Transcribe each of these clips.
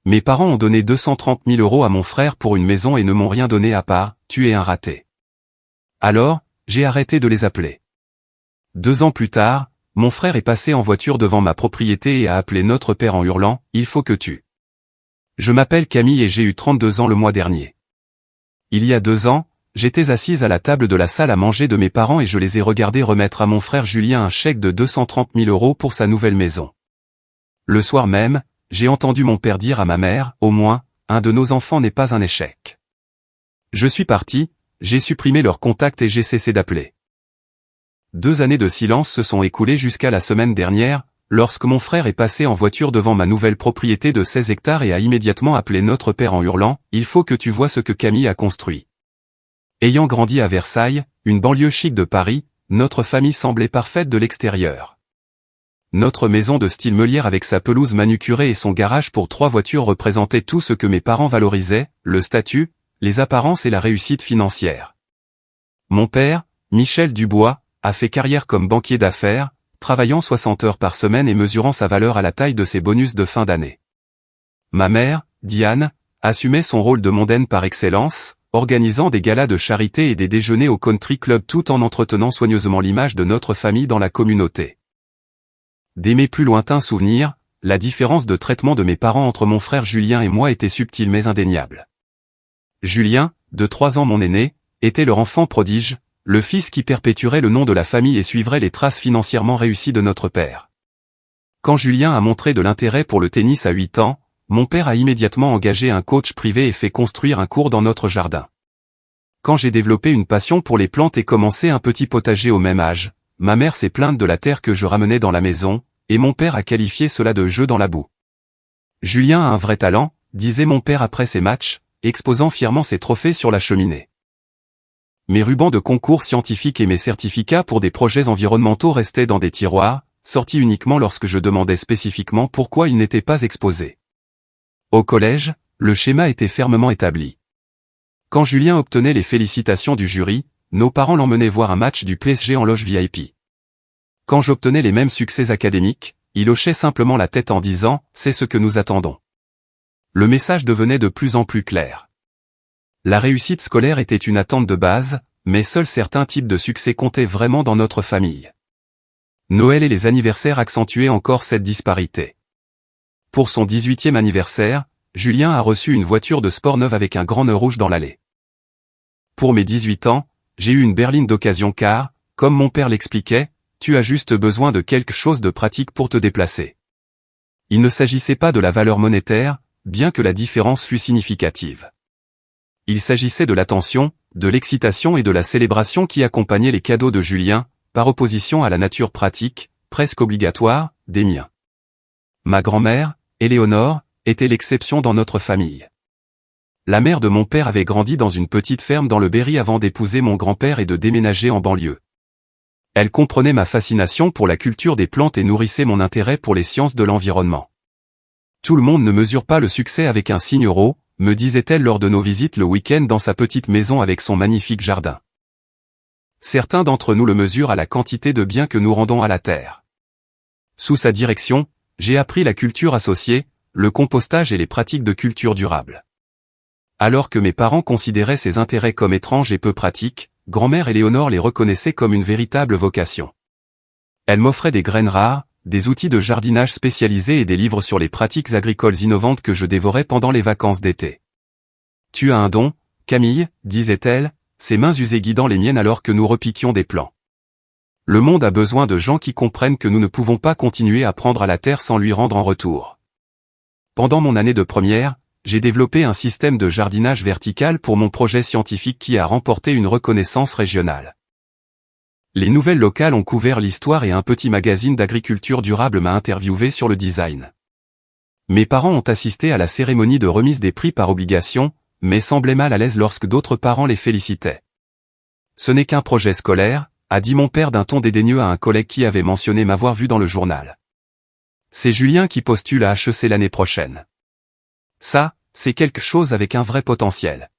Mes parents ont donné 230 000 € à mon frère pour une maison et ne m'ont rien donné à part « tu es un raté ». Alors, j'ai arrêté de les appeler. 2 ans plus tard, mon frère est passé en voiture devant ma propriété et a appelé notre père en hurlant « il faut que tu ». Je m'appelle Camille et j'ai eu 32 ans le mois dernier. Il y a 2 ans, j'étais assise à la table de la salle à manger de mes parents et je les ai regardés remettre à mon frère Julien un chèque de 230 000 € pour sa nouvelle maison. Le soir même, j'ai entendu mon père dire à ma mère, au moins, un de nos enfants n'est pas un échec. Je suis parti, j'ai supprimé leur contact et j'ai cessé d'appeler. 2 années de silence se sont écoulées jusqu'à la semaine dernière, lorsque mon frère est passé en voiture devant ma nouvelle propriété de 16 hectares et a immédiatement appelé notre père en hurlant « il faut que tu vois ce que Camille a construit ». Ayant grandi à Versailles, une banlieue chic de Paris, notre famille semblait parfaite de l'extérieur. Notre maison de style Meulière avec sa pelouse manucurée et son garage pour 3 voitures représentait tout ce que mes parents valorisaient, le statut, les apparences et la réussite financière. Mon père, Michel Dubois, a fait carrière comme banquier d'affaires, travaillant 60 heures par semaine et mesurant sa valeur à la taille de ses bonus de fin d'année. Ma mère, Diane, assumait son rôle de mondaine par excellence, organisant des galas de charité et des déjeuners au country club tout en entretenant soigneusement l'image de notre famille dans la communauté. Dès mes plus lointains souvenirs, la différence de traitement de mes parents entre mon frère Julien et moi était subtile mais indéniable. Julien, de 3 ans mon aîné, était leur enfant prodige, le fils qui perpétuerait le nom de la famille et suivrait les traces financièrement réussies de notre père. Quand Julien a montré de l'intérêt pour le tennis à 8 ans, mon père a immédiatement engagé un coach privé et fait construire un cours dans notre jardin. Quand j'ai développé une passion pour les plantes et commencé un petit potager au même âge, ma mère s'est plainte de la terre que je ramenais dans la maison, et mon père a qualifié cela de jeu dans la boue. Julien a un vrai talent, disait mon père après ses matchs, exposant fièrement ses trophées sur la cheminée. Mes rubans de concours scientifiques et mes certificats pour des projets environnementaux restaient dans des tiroirs, sortis uniquement lorsque je demandais spécifiquement pourquoi ils n'étaient pas exposés. Au collège, le schéma était fermement établi. Quand Julien obtenait les félicitations du jury, nos parents l'emmenaient voir un match du PSG en loge VIP. Quand j'obtenais les mêmes succès académiques, il hochait simplement la tête en disant « c'est ce que nous attendons ». Le message devenait de plus en plus clair. La réussite scolaire était une attente de base, mais seuls certains types de succès comptaient vraiment dans notre famille. Noël et les anniversaires accentuaient encore cette disparité. Pour son 18e anniversaire, Julien a reçu une voiture de sport neuve avec un grand nœud rouge dans l'allée. Pour mes 18 ans, j'ai eu une berline d'occasion car, comme mon père l'expliquait, tu as juste besoin de quelque chose de pratique pour te déplacer. Il ne s'agissait pas de la valeur monétaire, bien que la différence fût significative. Il s'agissait de l'attention, de l'excitation et de la célébration qui accompagnaient les cadeaux de Julien, par opposition à la nature pratique, presque obligatoire, des miens. Ma grand-mère, Éléonore, était l'exception dans notre famille. La mère de mon père avait grandi dans une petite ferme dans le Berry avant d'épouser mon grand-père et de déménager en banlieue. Elle comprenait ma fascination pour la culture des plantes et nourrissait mon intérêt pour les sciences de l'environnement. Tout le monde ne mesure pas le succès avec un signe euro, me disait-elle lors de nos visites le week-end dans sa petite maison avec son magnifique jardin. Certains d'entre nous le mesurent à la quantité de biens que nous rendons à la terre. Sous sa direction, j'ai appris la culture associée, le compostage et les pratiques de culture durable. Alors que mes parents considéraient ces intérêts comme étranges et peu pratiques, grand-mère Éléonore les reconnaissait comme une véritable vocation. Elle m'offrait des graines rares, des outils de jardinage spécialisés et des livres sur les pratiques agricoles innovantes que je dévorais pendant les vacances d'été. « Tu as un don, Camille, disait-elle, ses mains usées guidant les miennes alors que nous repiquions des plants. Le monde a besoin de gens qui comprennent que nous ne pouvons pas continuer à prendre à la terre sans lui rendre en retour. » Pendant mon année de première, j'ai développé un système de jardinage vertical pour mon projet scientifique qui a remporté une reconnaissance régionale. Les nouvelles locales ont couvert l'histoire et un petit magazine d'agriculture durable m'a interviewé sur le design. Mes parents ont assisté à la cérémonie de remise des prix par obligation, mais semblaient mal à l'aise lorsque d'autres parents les félicitaient. Ce n'est qu'un projet scolaire, a dit mon père d'un ton dédaigneux à un collègue qui avait mentionné m'avoir vu dans le journal. C'est Julien qui postule à HEC l'année prochaine. Ça, c'est quelque chose avec un vrai potentiel.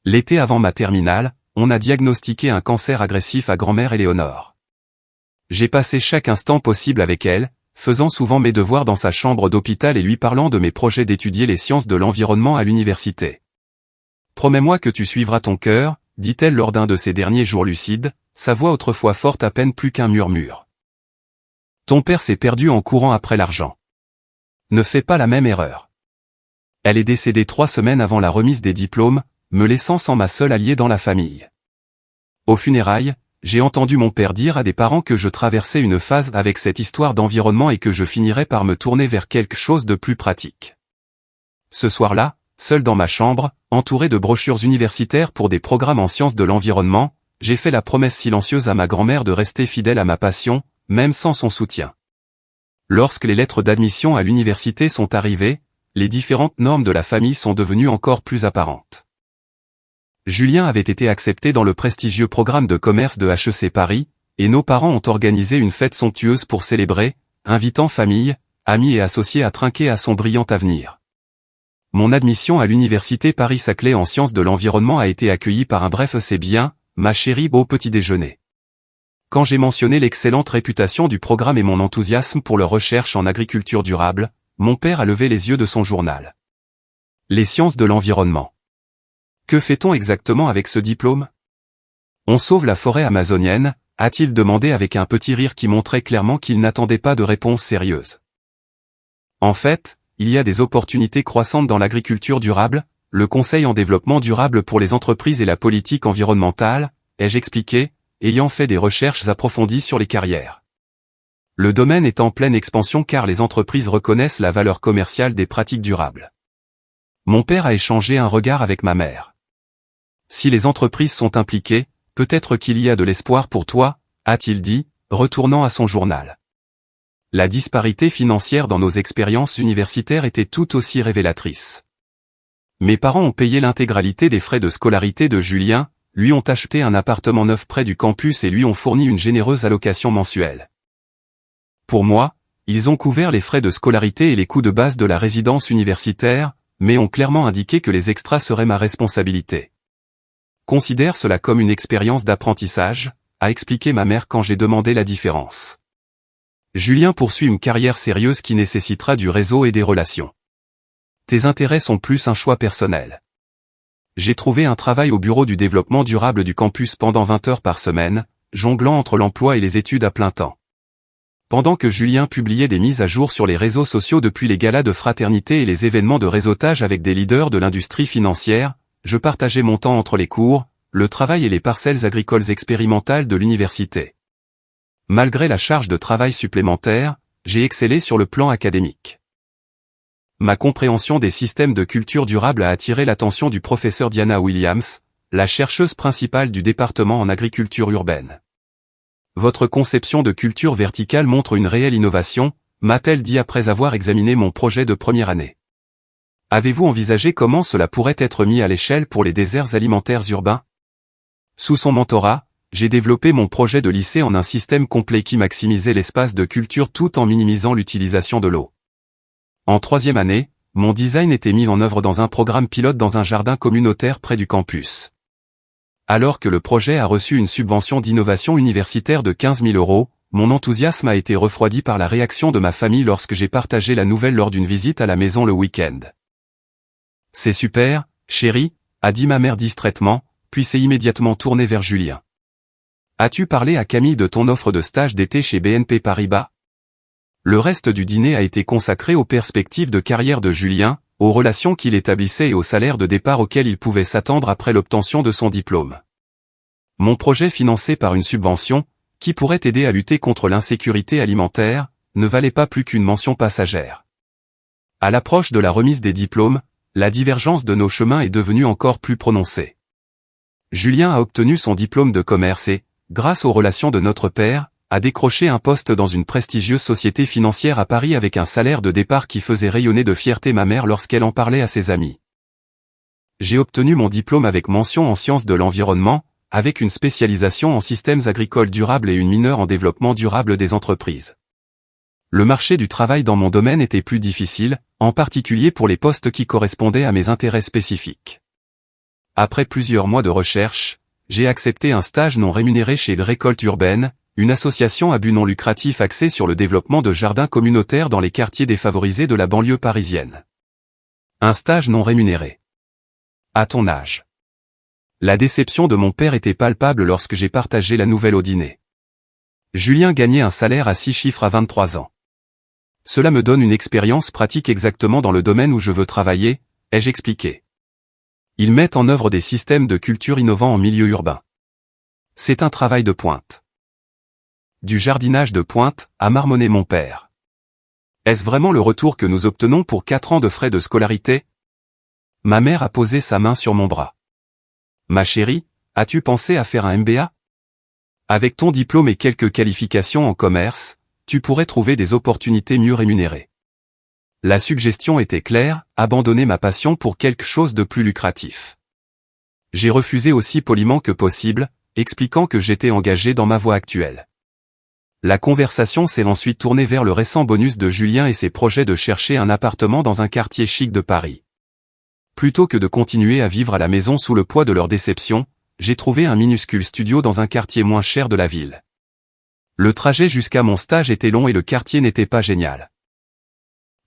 L'été avant ma terminale, on a diagnostiqué un cancer agressif à grand-mère Éléonore. J'ai passé chaque instant possible avec elle, faisant souvent mes devoirs dans sa chambre d'hôpital et lui parlant de mes projets d'étudier les sciences de l'environnement à l'université. « Promets-moi que tu suivras ton cœur », dit-elle lors d'un de ses derniers jours lucides, sa voix autrefois forte à peine plus qu'un murmure. Ton père s'est perdu en courant après l'argent. Ne fais pas la même erreur. Elle est décédée 3 semaines avant la remise des diplômes, me laissant sans ma seule alliée dans la famille. Aux funérailles, j'ai entendu mon père dire à des parents que je traversais une phase avec cette histoire d'environnement et que je finirais par me tourner vers quelque chose de plus pratique. Ce soir-là, seul dans ma chambre, entouré de brochures universitaires pour des programmes en sciences de l'environnement, j'ai fait la promesse silencieuse à ma grand-mère de rester fidèle à ma passion, même sans son soutien. Lorsque les lettres d'admission à l'université sont arrivées, les différentes normes de la famille sont devenues encore plus apparentes. Julien avait été accepté dans le prestigieux programme de commerce de HEC Paris, et nos parents ont organisé une fête somptueuse pour célébrer, invitant famille, amis et associés à trinquer à son brillant avenir. Mon admission à l'université Paris-Saclay en sciences de l'environnement a été accueillie par un bref c'est bien, ma chérie, au petit déjeuner. Quand j'ai mentionné l'excellente réputation du programme et mon enthousiasme pour leur recherche en agriculture durable, mon père a levé les yeux de son journal. Les sciences de l'environnement. Que fait-on exactement avec ce diplôme? On sauve la forêt amazonienne, a-t-il demandé avec un petit rire qui montrait clairement qu'il n'attendait pas de réponse sérieuse. En fait, il y a des opportunités croissantes dans l'agriculture durable, le conseil en développement durable pour les entreprises et la politique environnementale, ai-je expliqué, ayant fait des recherches approfondies sur les carrières. Le domaine est en pleine expansion car les entreprises reconnaissent la valeur commerciale des pratiques durables. Mon père a échangé un regard avec ma mère. Si les entreprises sont impliquées, peut-être qu'il y a de l'espoir pour toi, a-t-il dit, retournant à son journal. La disparité financière dans nos expériences universitaires était tout aussi révélatrice. Mes parents ont payé l'intégralité des frais de scolarité de Julien, lui ont acheté un appartement neuf près du campus et lui ont fourni une généreuse allocation mensuelle. Pour moi, ils ont couvert les frais de scolarité et les coûts de base de la résidence universitaire, mais ont clairement indiqué que les extras seraient ma responsabilité. Considère cela comme une expérience d'apprentissage, a expliqué ma mère quand j'ai demandé la différence. Julien poursuit une carrière sérieuse qui nécessitera du réseau et des relations. Tes intérêts sont plus un choix personnel. J'ai trouvé un travail au bureau du développement durable du campus pendant 20 heures par semaine, jonglant entre l'emploi et les études à plein temps. Pendant que Julien publiait des mises à jour sur les réseaux sociaux depuis les galas de fraternité et les événements de réseautage avec des leaders de l'industrie financière, je partageais mon temps entre les cours, le travail et les parcelles agricoles expérimentales de l'université. Malgré la charge de travail supplémentaire, j'ai excellé sur le plan académique. Ma compréhension des systèmes de culture durable a attiré l'attention du professeur Diana Williams, la chercheuse principale du département en agriculture urbaine. Votre conception de culture verticale montre une réelle innovation, m'a-t-elle dit après avoir examiné mon projet de première année. Avez-vous envisagé comment cela pourrait être mis à l'échelle pour les déserts alimentaires urbains? Sous son mentorat, j'ai développé mon projet de lycée en un système complet qui maximisait l'espace de culture tout en minimisant l'utilisation de l'eau. En 3e année, mon design était mis en œuvre dans un programme pilote dans un jardin communautaire près du campus. Alors que le projet a reçu une subvention d'innovation universitaire de 15 000 €, mon enthousiasme a été refroidi par la réaction de ma famille lorsque j'ai partagé la nouvelle lors d'une visite à la maison le week-end. C'est super, chérie, a dit ma mère distraitement, puis s'est immédiatement tournée vers Julien. As-tu parlé à Camille de ton offre de stage d'été chez BNP Paribas? Le reste du dîner a été consacré aux perspectives de carrière de Julien, aux relations qu'il établissait et au salaire de départ auquel il pouvait s'attendre après l'obtention de son diplôme. Mon projet financé par une subvention, qui pourrait aider à lutter contre l'insécurité alimentaire, ne valait pas plus qu'une mention passagère. À l'approche de la remise des diplômes, la divergence de nos chemins est devenue encore plus prononcée. Julien a obtenu son diplôme de commerce et, grâce aux relations de notre père, a décroché un poste dans une prestigieuse société financière à Paris avec un salaire de départ qui faisait rayonner de fierté ma mère lorsqu'elle en parlait à ses amis. J'ai obtenu mon diplôme avec mention en sciences de l'environnement, avec une spécialisation en systèmes agricoles durables et une mineure en développement durable des entreprises. Le marché du travail dans mon domaine était plus difficile, en particulier pour les postes qui correspondaient à mes intérêts spécifiques. Après plusieurs mois de recherche, j'ai accepté un stage non rémunéré chez Récolte Urbaine, une association à but non lucratif axée sur le développement de jardins communautaires dans les quartiers défavorisés de la banlieue parisienne. Un stage non rémunéré. À ton âge. La déception de mon père était palpable lorsque j'ai partagé la nouvelle au dîner. Julien gagnait un salaire à 6 chiffres à 23 ans. Cela me donne une expérience pratique exactement dans le domaine où je veux travailler, ai-je expliqué. Ils mettent en œuvre des systèmes de culture innovants en milieu urbain. C'est un travail de pointe. Du jardinage de pointe, a marmonné mon père. Est-ce vraiment le retour que nous obtenons pour 4 ans de frais de scolarité? Ma mère a posé sa main sur mon bras. Ma chérie, as-tu pensé à faire un MBA? Avec ton diplôme et quelques qualifications en commerce, tu pourrais trouver des opportunités mieux rémunérées. La suggestion était claire, abandonner ma passion pour quelque chose de plus lucratif. J'ai refusé aussi poliment que possible, expliquant que j'étais engagé dans ma voie actuelle. La conversation s'est ensuite tournée vers le récent bonus de Julien et ses projets de chercher un appartement dans un quartier chic de Paris. Plutôt que de continuer à vivre à la maison sous le poids de leur déception, j'ai trouvé un minuscule studio dans un quartier moins cher de la ville. Le trajet jusqu'à mon stage était long et le quartier n'était pas génial.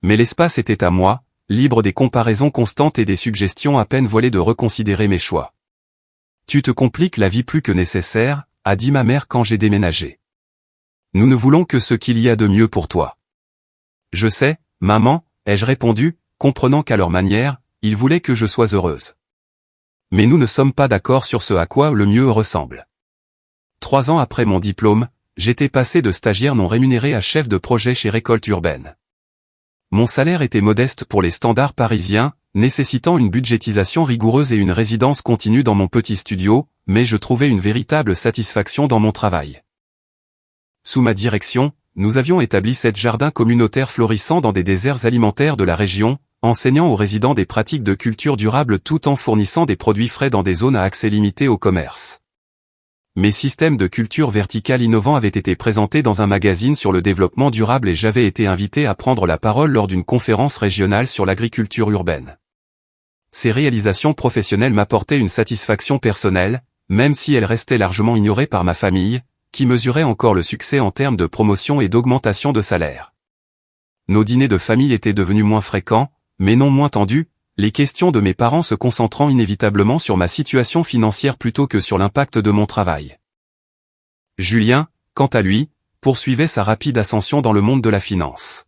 Mais l'espace était à moi, libre des comparaisons constantes et des suggestions à peine voilées de reconsidérer mes choix. Tu te compliques la vie plus que nécessaire, a dit ma mère quand j'ai déménagé. Nous ne voulons que ce qu'il y a de mieux pour toi. Je sais, maman, ai-je répondu, comprenant qu'à leur manière, ils voulaient que je sois heureuse. Mais nous ne sommes pas d'accord sur ce à quoi le mieux ressemble. 3 ans après mon diplôme, j'étais passé de stagiaire non rémunéré à chef de projet chez Récolte Urbaine. Mon salaire était modeste pour les standards parisiens, nécessitant une budgétisation rigoureuse et une résidence continue dans mon petit studio, mais je trouvais une véritable satisfaction dans mon travail. Sous ma direction, nous avions établi 7 jardins communautaires florissants dans des déserts alimentaires de la région, enseignant aux résidents des pratiques de culture durable tout en fournissant des produits frais dans des zones à accès limité au commerce. Mes systèmes de culture verticale innovants avaient été présentés dans un magazine sur le développement durable et j'avais été invité à prendre la parole lors d'une conférence régionale sur l'agriculture urbaine. Ces réalisations professionnelles m'apportaient une satisfaction personnelle, même si elles restaient largement ignorées par ma famille, qui mesurait encore le succès en termes de promotion et d'augmentation de salaire. Nos dîners de famille étaient devenus moins fréquents, mais non moins tendus, les questions de mes parents se concentrant inévitablement sur ma situation financière plutôt que sur l'impact de mon travail. Julien, quant à lui, poursuivait sa rapide ascension dans le monde de la finance.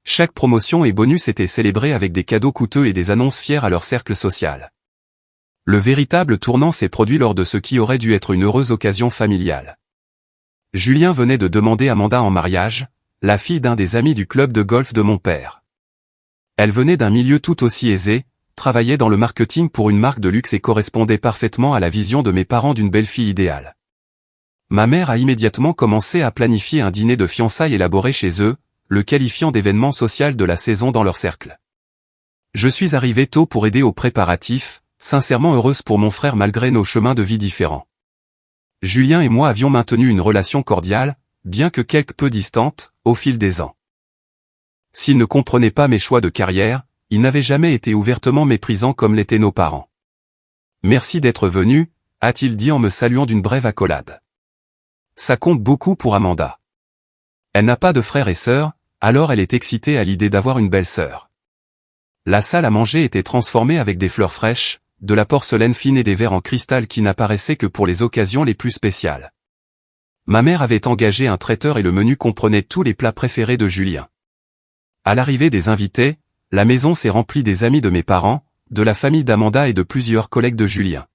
Chaque promotion et bonus était célébré avec des cadeaux coûteux et des annonces fières à leur cercle social. Le véritable tournant s'est produit lors de ce qui aurait dû être une heureuse occasion familiale. Julien venait de demander Amanda en mariage, la fille d'un des amis du club de golf de mon père. Elle venait d'un milieu tout aussi aisé, travaillait dans le marketing pour une marque de luxe et correspondait parfaitement à la vision de mes parents d'une belle-fille idéale. Ma mère a immédiatement commencé à planifier un dîner de fiançailles élaboré chez eux, le qualifiant d'événement social de la saison dans leur cercle. Je suis arrivé tôt pour aider aux préparatifs, sincèrement heureuse pour mon frère malgré nos chemins de vie différents. Julien et moi avions maintenu une relation cordiale, bien que quelque peu distante, au fil des ans. S'il ne comprenait pas mes choix de carrière, il n'avait jamais été ouvertement méprisant comme l'étaient nos parents. « Merci d'être venu », a-t-il dit en me saluant d'une brève accolade. Ça compte beaucoup pour Amanda. Elle n'a pas de frères et sœurs, alors elle est excitée à l'idée d'avoir une belle-sœur. La salle à manger était transformée avec des fleurs fraîches, de la porcelaine fine et des verres en cristal qui n'apparaissaient que pour les occasions les plus spéciales. Ma mère avait engagé un traiteur et le menu comprenait tous les plats préférés de Julien. À l'arrivée des invités, la maison s'est remplie des amis de mes parents, de la famille d'Amanda et de plusieurs collègues de Julien.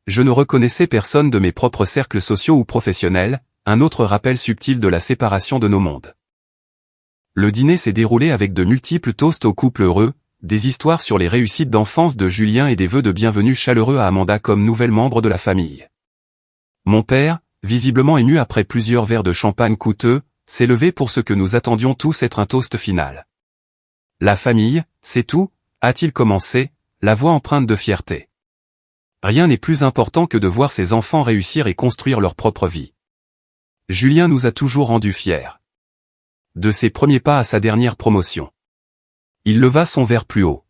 Je ne reconnaissais personne de mes propres cercles sociaux ou professionnels, un autre rappel subtil de la séparation de nos mondes. Le dîner s'est déroulé avec de multiples toasts au couple heureux, des histoires sur les réussites d'enfance de Julien et des vœux de bienvenue chaleureux à Amanda comme nouvelle membre de la famille. Mon père, visiblement ému après plusieurs verres de champagne coûteux, s'est levé pour ce que nous attendions tous être un toast final. La famille, c'est tout, a-t-il commencé, la voix empreinte de fierté. Rien n'est plus important que de voir ses enfants réussir et construire leur propre vie. Julien nous a toujours rendus fiers. De ses premiers pas à sa dernière promotion. Il leva son verre plus haut.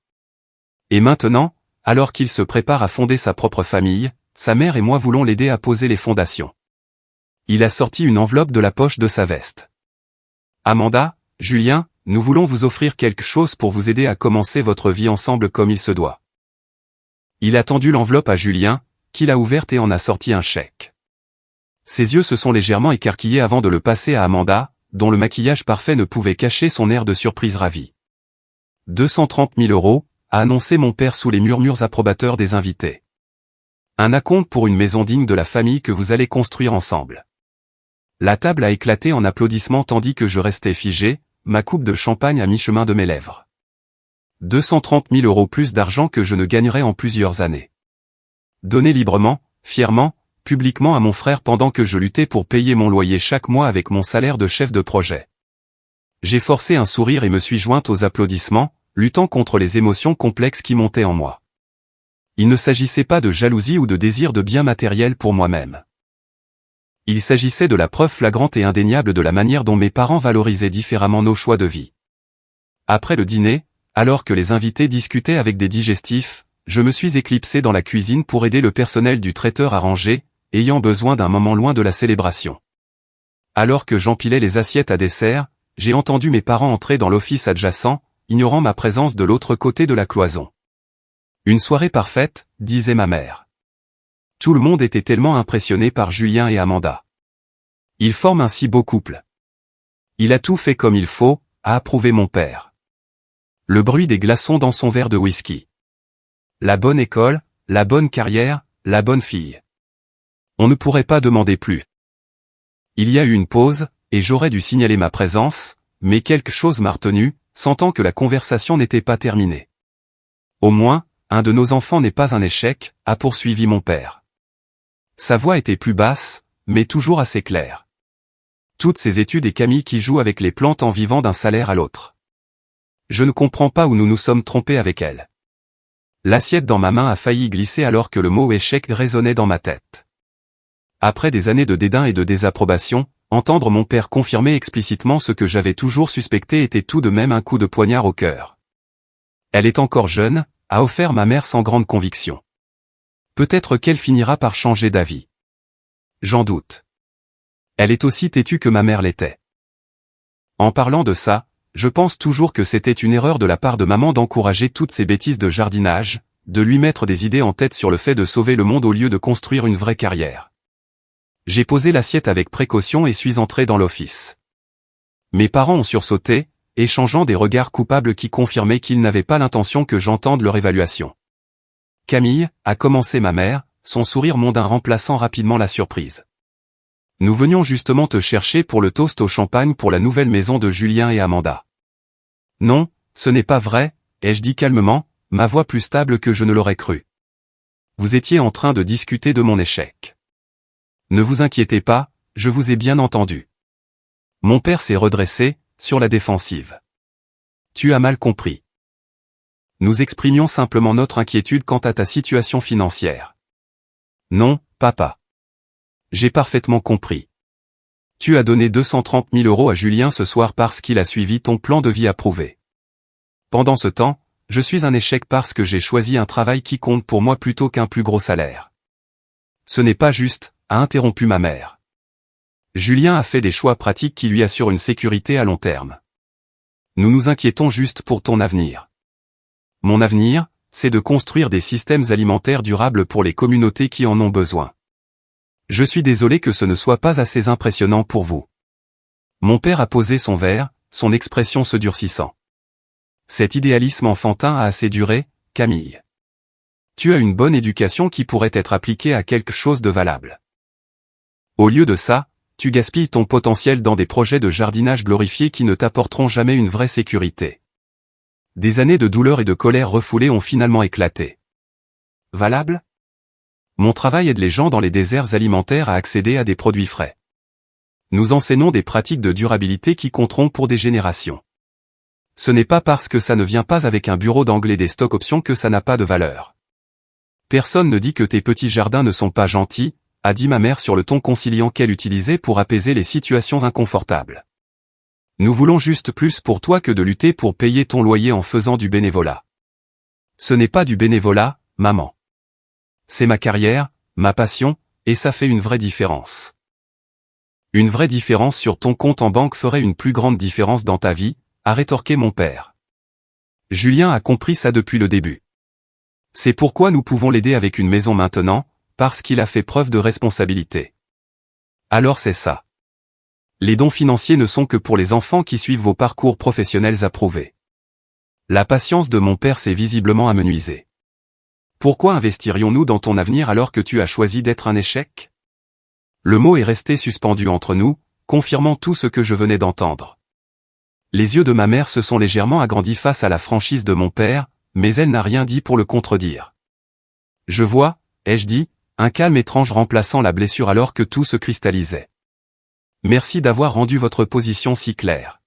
Et maintenant, alors qu'il se prépare à fonder sa propre famille, sa mère et moi voulons l'aider à poser les fondations. Il a sorti une enveloppe de la poche de sa veste. Amanda, Julien, nous voulons vous offrir quelque chose pour vous aider à commencer votre vie ensemble comme il se doit. Il a tendu l'enveloppe à Julien, qui l'a ouverte et en a sorti un chèque. Ses yeux se sont légèrement écarquillés avant de le passer à Amanda, dont le maquillage parfait ne pouvait cacher son air de surprise ravie. 230 000 €, a annoncé mon père sous les murmures approbateurs des invités. Un acompte pour une maison digne de la famille que vous allez construire ensemble. La table a éclaté en applaudissements tandis que je restais figé, ma coupe de champagne à mi-chemin de mes lèvres. 230 000 € plus d'argent que je ne gagnerais en plusieurs années. Donné librement, fièrement, publiquement à mon frère pendant que je luttais pour payer mon loyer chaque mois avec mon salaire de chef de projet. J'ai forcé un sourire et me suis jointe aux applaudissements, luttant contre les émotions complexes qui montaient en moi. Il ne s'agissait pas de jalousie ou de désir de bien matériel pour moi-même. Il s'agissait de la preuve flagrante et indéniable de la manière dont mes parents valorisaient différemment nos choix de vie. Après le dîner, alors que les invités discutaient avec des digestifs, je me suis éclipsé dans la cuisine pour aider le personnel du traiteur à ranger, ayant besoin d'un moment loin de la célébration. Alors que j'empilais les assiettes à dessert, j'ai entendu mes parents entrer dans l'office adjacent, ignorant ma présence de l'autre côté de la cloison. Une soirée parfaite, disait ma mère. Tout le monde était tellement impressionné par Julien et Amanda. Ils forment un si beau couple. Il a tout fait comme il faut, a approuvé mon père. Le bruit des glaçons dans son verre de whisky. La bonne école, la bonne carrière, la bonne fille. On ne pourrait pas demander plus. Il y a eu une pause, et j'aurais dû signaler ma présence, mais quelque chose m'a retenu, sentant que la conversation n'était pas terminée. Au moins, un de nos enfants n'est pas un échec, a poursuivi mon père. Sa voix était plus basse, mais toujours assez claire. Toutes ces études et Camille qui joue avec les plantes en vivant d'un salaire à l'autre. Je ne comprends pas où nous nous sommes trompés avec elle. L'assiette dans ma main a failli glisser alors que le mot échec résonnait dans ma tête. Après des années de dédain et de désapprobation, entendre mon père confirmer explicitement ce que j'avais toujours suspecté était tout de même un coup de poignard au cœur. Elle est encore jeune, a offert ma mère sans grande conviction. Peut-être qu'elle finira par changer d'avis. J'en doute. Elle est aussi têtue que ma mère l'était. En parlant de ça, je pense toujours que c'était une erreur de la part de maman d'encourager toutes ces bêtises de jardinage, de lui mettre des idées en tête sur le fait de sauver le monde au lieu de construire une vraie carrière. J'ai posé l'assiette avec précaution et suis entré dans l'office. Mes parents ont sursauté, échangeant des regards coupables qui confirmaient qu'ils n'avaient pas l'intention que j'entende leur évaluation. Camille, a commencé ma mère, son sourire mondain remplaçant rapidement la surprise. Nous venions justement te chercher pour le toast au champagne pour la nouvelle maison de Julien et Amanda. Non, ce n'est pas vrai, ai-je dit calmement, ma voix plus stable que je ne l'aurais cru. Vous étiez en train de discuter de mon échec. Ne vous inquiétez pas, je vous ai bien entendu. Mon père s'est redressé, sur la défensive. Tu as mal compris. Nous exprimions simplement notre inquiétude quant à ta situation financière. Non, papa. J'ai parfaitement compris. Tu as donné 230 000 € à Julien ce soir parce qu'il a suivi ton plan de vie approuvé. Pendant ce temps, je suis un échec parce que j'ai choisi un travail qui compte pour moi plutôt qu'un plus gros salaire. Ce n'est pas juste, a interrompu ma mère. Julien a fait des choix pratiques qui lui assurent une sécurité à long terme. Nous nous inquiétons juste pour ton avenir. Mon avenir, c'est de construire des systèmes alimentaires durables pour les communautés qui en ont besoin. Je suis désolé que ce ne soit pas assez impressionnant pour vous. Mon père a posé son verre, son expression se durcissant. Cet idéalisme enfantin a assez duré, Camille. Tu as une bonne éducation qui pourrait être appliquée à quelque chose de valable. Au lieu de ça, tu gaspilles ton potentiel dans des projets de jardinage glorifiés qui ne t'apporteront jamais une vraie sécurité. Des années de douleur et de colère refoulées ont finalement éclaté. Valable ? Mon travail aide les gens dans les déserts alimentaires à accéder à des produits frais. Nous enseignons des pratiques de durabilité qui compteront pour des générations. Ce n'est pas parce que ça ne vient pas avec un bureau d'anglais des stock options que ça n'a pas de valeur. Personne ne dit que tes petits jardins ne sont pas gentils, a dit ma mère sur le ton conciliant qu'elle utilisait pour apaiser les situations inconfortables. Nous voulons juste plus pour toi que de lutter pour payer ton loyer en faisant du bénévolat. Ce n'est pas du bénévolat, maman. C'est ma carrière, ma passion, et ça fait une vraie différence. Une vraie différence sur ton compte en banque ferait une plus grande différence dans ta vie, a rétorqué mon père. Julien a compris ça depuis le début. C'est pourquoi nous pouvons l'aider avec une maison maintenant, parce qu'il a fait preuve de responsabilité. Alors c'est ça. Les dons financiers ne sont que pour les enfants qui suivent vos parcours professionnels approuvés. La patience de mon père s'est visiblement amenuisée. Pourquoi investirions-nous dans ton avenir alors que tu as choisi d'être un échec? Le mot est resté suspendu entre nous, confirmant tout ce que je venais d'entendre. Les yeux de ma mère se sont légèrement agrandis face à la franchise de mon père, mais elle n'a rien dit pour le contredire. Je vois, ai-je dit, un calme étrange remplaçant la blessure alors que tout se cristallisait. Merci d'avoir rendu votre position si claire.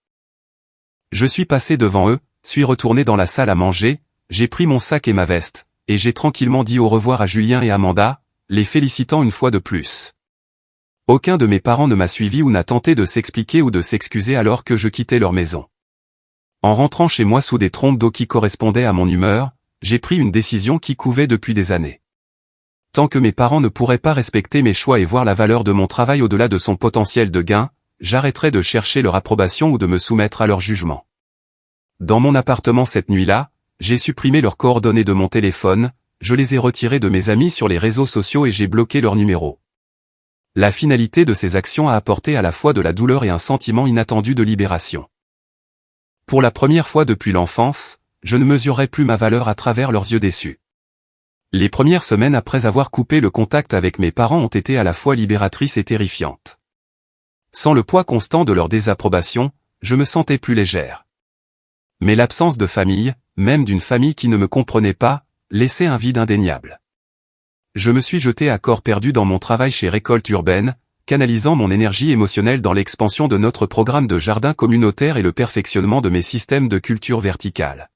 Je suis passé devant eux, suis retourné dans la salle à manger, j'ai pris mon sac et ma veste, et j'ai tranquillement dit au revoir à Julien et Amanda, les félicitant une fois de plus. Aucun de mes parents ne m'a suivi ou n'a tenté de s'expliquer ou de s'excuser alors que je quittais leur maison. En rentrant chez moi sous des trompes d'eau qui correspondaient à mon humeur, j'ai pris une décision qui couvait depuis des années. Tant que mes parents ne pourraient pas respecter mes choix et voir la valeur de mon travail au-delà de son potentiel de gain, j'arrêterai de chercher leur approbation ou de me soumettre à leur jugement. Dans mon appartement cette nuit-là, j'ai supprimé leurs coordonnées de mon téléphone, je les ai retirés de mes amis sur les réseaux sociaux et j'ai bloqué leurs numéros. La finalité de ces actions a apporté à la fois de la douleur et un sentiment inattendu de libération. Pour la première fois depuis l'enfance, je ne mesurerai plus ma valeur à travers leurs yeux déçus. Les premières semaines après avoir coupé le contact avec mes parents ont été à la fois libératrices et terrifiantes. Sans le poids constant de leur désapprobation, je me sentais plus légère. Mais l'absence de famille, même d'une famille qui ne me comprenait pas, laissait un vide indéniable. Je me suis jeté à corps perdu dans mon travail chez Récolte Urbaine, canalisant mon énergie émotionnelle dans l'expansion de notre programme de jardin communautaire et le perfectionnement de mes systèmes de culture verticale.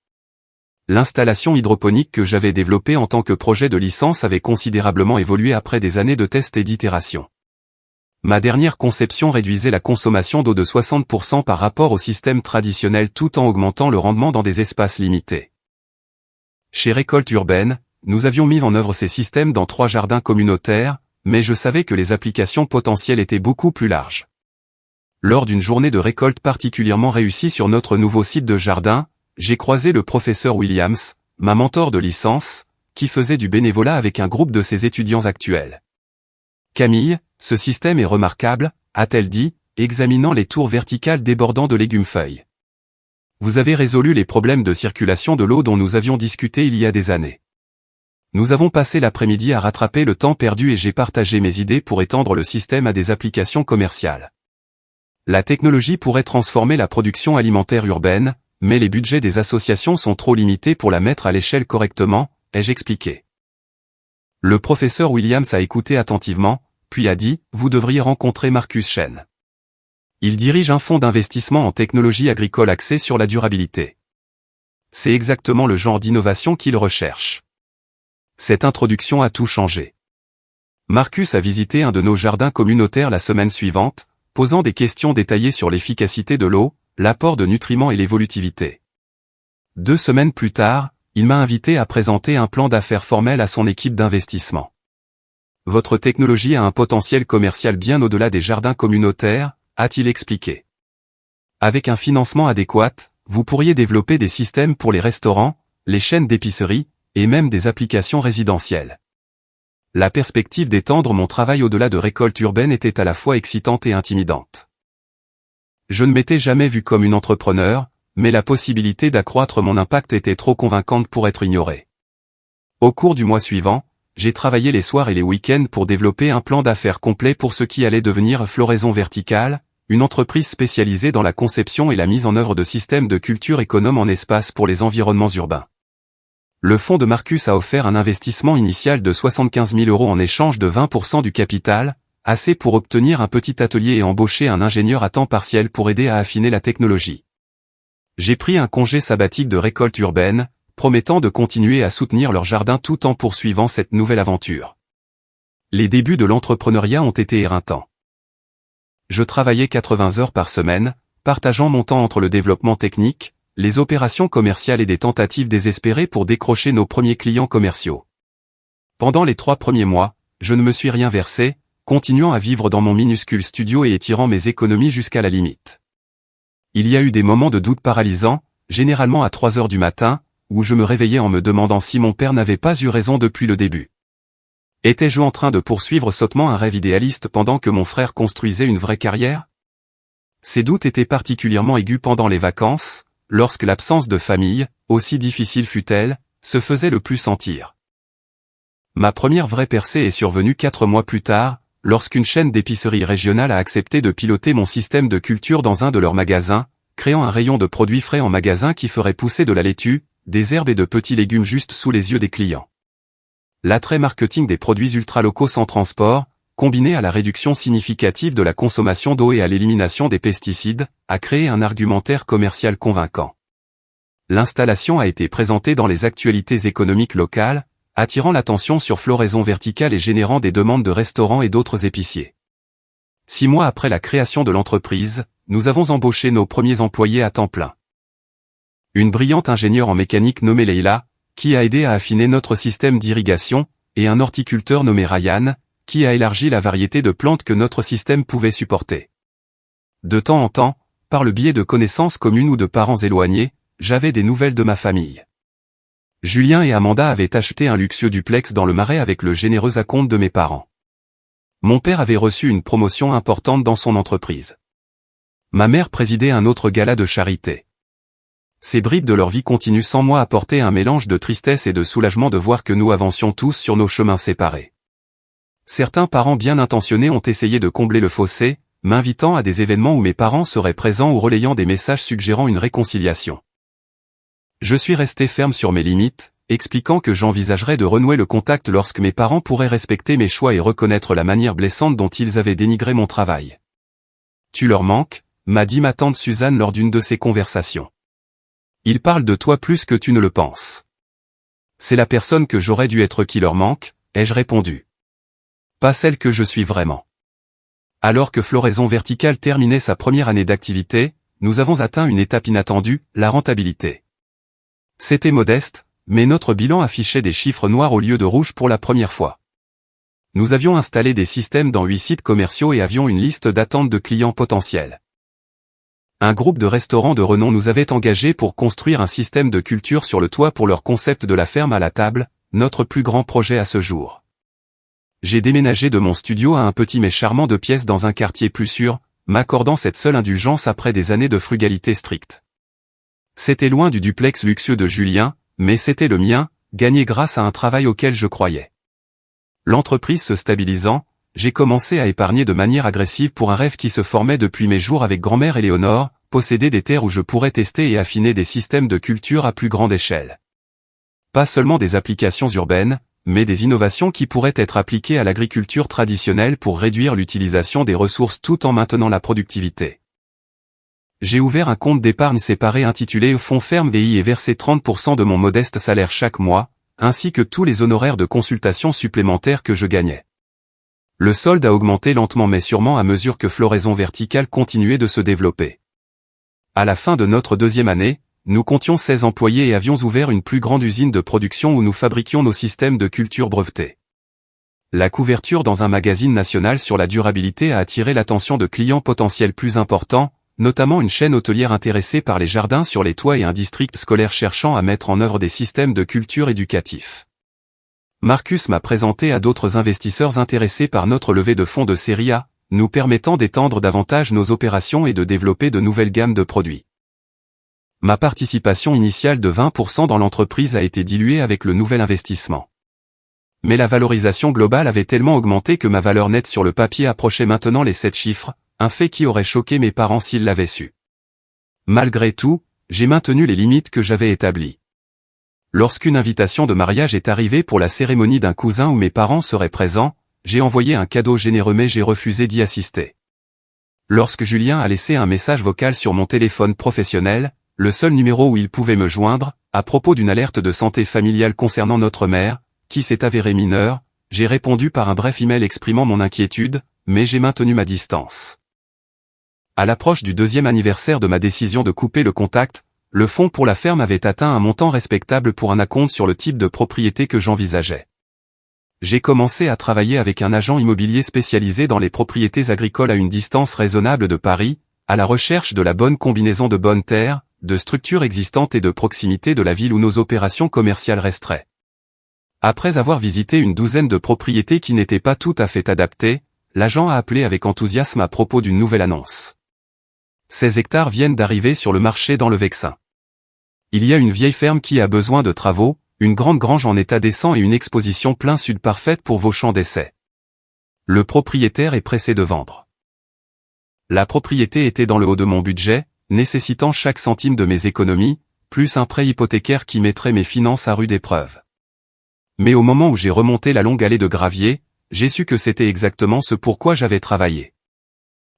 L'installation hydroponique que j'avais développée en tant que projet de licence avait considérablement évolué après des années de tests et d'itérations. Ma dernière conception réduisait la consommation d'eau de 60% par rapport au système traditionnel tout en augmentant le rendement dans des espaces limités. Chez Récolte Urbaine, nous avions mis en œuvre ces systèmes dans 3 jardins communautaires, mais je savais que les applications potentielles étaient beaucoup plus larges. Lors d'une journée de récolte particulièrement réussie sur notre nouveau site de jardin, j'ai croisé le professeur Williams, ma mentor de licence, qui faisait du bénévolat avec un groupe de ses étudiants actuels. Camille, ce système est remarquable, a-t-elle dit, examinant les tours verticales débordant de légumes-feuilles. Vous avez résolu les problèmes de circulation de l'eau dont nous avions discuté il y a des années. Nous avons passé l'après-midi à rattraper le temps perdu et j'ai partagé mes idées pour étendre le système à des applications commerciales. La technologie pourrait transformer la production alimentaire urbaine, mais les budgets des associations sont trop limités pour la mettre à l'échelle correctement, ai-je expliqué. Le professeur Williams a écouté attentivement, puis a dit, vous devriez rencontrer Marcus Chen. Il dirige un fonds d'investissement en technologie agricole axé sur la durabilité. C'est exactement le genre d'innovation qu'il recherche. Cette introduction a tout changé. Marcus a visité un de nos jardins communautaires la semaine suivante, posant des questions détaillées sur l'efficacité de l'eau, l'apport de nutriments et l'évolutivité. 2 semaines plus tard, il m'a invité à présenter un plan d'affaires formel à son équipe d'investissement. Votre technologie a un potentiel commercial bien au-delà des jardins communautaires, a-t-il expliqué. Avec un financement adéquat, vous pourriez développer des systèmes pour les restaurants, les chaînes d'épicerie, et même des applications résidentielles. La perspective d'étendre mon travail au-delà de Récolte Urbaine était à la fois excitante et intimidante. Je ne m'étais jamais vu comme une entrepreneur, mais la possibilité d'accroître mon impact était trop convaincante pour être ignorée. Au cours du mois suivant, j'ai travaillé les soirs et les week-ends pour développer un plan d'affaires complet pour ce qui allait devenir Floraison Verticale, une entreprise spécialisée dans la conception et la mise en œuvre de systèmes de culture économe en espace pour les environnements urbains. Le fonds de Marcus a offert un investissement initial de 75 000 € en échange de 20% du capital, assez pour obtenir un petit atelier et embaucher un ingénieur à temps partiel pour aider à affiner la technologie. J'ai pris un congé sabbatique de Récolte Urbaine, promettant de continuer à soutenir leur jardin tout en poursuivant cette nouvelle aventure. Les débuts de l'entrepreneuriat ont été éreintants. Je travaillais 80 heures par semaine, partageant mon temps entre le développement technique, les opérations commerciales et des tentatives désespérées pour décrocher nos premiers clients commerciaux. Pendant les 3 premiers mois, je ne me suis rien versé, continuant à vivre dans mon minuscule studio et étirant mes économies jusqu'à la limite. Il y a eu des moments de doute paralysants, généralement à 3 heures du matin, où je me réveillais en me demandant si mon père n'avait pas eu raison depuis le début. Étais-je en train de poursuivre sottement un rêve idéaliste pendant que mon frère construisait une vraie carrière? Ces doutes étaient particulièrement aigus pendant les vacances, lorsque l'absence de famille, aussi difficile fût-elle, se faisait le plus sentir. Ma première vraie percée est survenue 4 mois plus tard, lorsqu'une chaîne d'épicerie régionale a accepté de piloter mon système de culture dans un de leurs magasins, créant un rayon de produits frais en magasin qui ferait pousser de la laitue, des herbes et de petits légumes juste sous les yeux des clients. L'attrait marketing des produits ultra-locaux sans transport, combiné à la réduction significative de la consommation d'eau et à l'élimination des pesticides, a créé un argumentaire commercial convaincant. L'installation a été présentée dans les actualités économiques locales, attirant l'attention sur floraison verticale et générant des demandes de restaurants et d'autres épiciers. 6 mois après la création de l'entreprise, nous avons embauché nos premiers employés à temps plein. Une brillante ingénieure en mécanique nommée Leila, qui a aidé à affiner notre système d'irrigation, et un horticulteur nommé Ryan, qui a élargi la variété de plantes que notre système pouvait supporter. De temps en temps, par le biais de connaissances communes ou de parents éloignés, j'avais des nouvelles de ma famille. Julien et Amanda avaient acheté un luxueux duplex dans le Marais avec le généreux acompte de mes parents. Mon père avait reçu une promotion importante dans son entreprise. Ma mère présidait un autre gala de charité. Ces bribes de leur vie continuent sans moi apporter un mélange de tristesse et de soulagement de voir que nous avancions tous sur nos chemins séparés. Certains parents bien intentionnés ont essayé de combler le fossé, m'invitant à des événements où mes parents seraient présents ou relayant des messages suggérant une réconciliation. Je suis resté ferme sur mes limites, expliquant que j'envisagerais de renouer le contact lorsque mes parents pourraient respecter mes choix et reconnaître la manière blessante dont ils avaient dénigré mon travail. Tu leur manques, m'a dit ma tante Suzanne lors d'une de ces conversations. Ils parlent de toi plus que tu ne le penses. C'est la personne que j'aurais dû être qui leur manque, ai-je répondu. Pas celle que je suis vraiment. Alors que Floraison Verticale terminait sa première année d'activité, nous avons atteint une étape inattendue, la rentabilité. C'était modeste, mais notre bilan affichait des chiffres noirs au lieu de rouge pour la première fois. Nous avions installé des systèmes dans 8 sites commerciaux et avions une liste d'attente de clients potentiels. Un groupe de restaurants de renom nous avait engagés pour construire un système de culture sur le toit pour leur concept de la ferme à la table, notre plus grand projet à ce jour. J'ai déménagé de mon studio à un petit mais charmant 2 pièces dans un quartier plus sûr, m'accordant cette seule indulgence après des années de frugalité stricte. C'était loin du duplex luxueux de Julien, mais c'était le mien, gagné grâce à un travail auquel je croyais. L'entreprise se stabilisant, j'ai commencé à épargner de manière agressive pour un rêve qui se formait depuis mes jours avec grand-mère Éléonore, posséder des terres où je pourrais tester et affiner des systèmes de culture à plus grande échelle. Pas seulement des applications urbaines, mais des innovations qui pourraient être appliquées à l'agriculture traditionnelle pour réduire l'utilisation des ressources tout en maintenant la productivité. J'ai ouvert un compte d'épargne séparé intitulé Fonds Ferme et y ai versé 30% de mon modeste salaire chaque mois, ainsi que tous les honoraires de consultation supplémentaires que je gagnais. Le solde a augmenté lentement mais sûrement à mesure que Floraison Verticale continuait de se développer. À la fin de notre 2e année, nous comptions 16 employés et avions ouvert une plus grande usine de production où nous fabriquions nos systèmes de culture brevetés. La couverture dans un magazine national sur la durabilité a attiré l'attention de clients potentiels plus importants, notamment une chaîne hôtelière intéressée par les jardins sur les toits et un district scolaire cherchant à mettre en œuvre des systèmes de culture éducatifs. Marcus m'a présenté à d'autres investisseurs intéressés par notre levée de fonds de série A, nous permettant d'étendre davantage nos opérations et de développer de nouvelles gammes de produits. Ma participation initiale de 20% dans l'entreprise a été diluée avec le nouvel investissement. Mais la valorisation globale avait tellement augmenté que ma valeur nette sur le papier approchait maintenant les 7 chiffres, un fait qui aurait choqué mes parents s'ils l'avaient su. Malgré tout, j'ai maintenu les limites que j'avais établies. Lorsqu'une invitation de mariage est arrivée pour la cérémonie d'un cousin où mes parents seraient présents, j'ai envoyé un cadeau généreux mais j'ai refusé d'y assister. Lorsque Julien a laissé un message vocal sur mon téléphone professionnel, le seul numéro où il pouvait me joindre, à propos d'une alerte de santé familiale concernant notre mère, qui s'est avérée mineure, j'ai répondu par un bref email exprimant mon inquiétude, mais j'ai maintenu ma distance. À l'approche du 2e anniversaire de ma décision de couper le contact, le fonds pour la ferme avait atteint un montant respectable pour un acompte sur le type de propriété que j'envisageais. J'ai commencé à travailler avec un agent immobilier spécialisé dans les propriétés agricoles à une distance raisonnable de Paris, à la recherche de la bonne combinaison de bonnes terres, de structures existantes et de proximité de la ville où nos opérations commerciales resteraient. Après avoir visité une douzaine de propriétés qui n'étaient pas tout à fait adaptées, l'agent a appelé avec enthousiasme à propos d'une nouvelle annonce. 16 hectares viennent d'arriver sur le marché dans le Vexin. Il y a une vieille ferme qui a besoin de travaux, une grande grange en état décent et une exposition plein sud parfaite pour vos champs d'essai. Le propriétaire est pressé de vendre. La propriété était dans le haut de mon budget, nécessitant chaque centime de mes économies, plus un prêt hypothécaire qui mettrait mes finances à rude épreuve. Mais au moment où j'ai remonté la longue allée de gravier, j'ai su que c'était exactement ce pourquoi j'avais travaillé.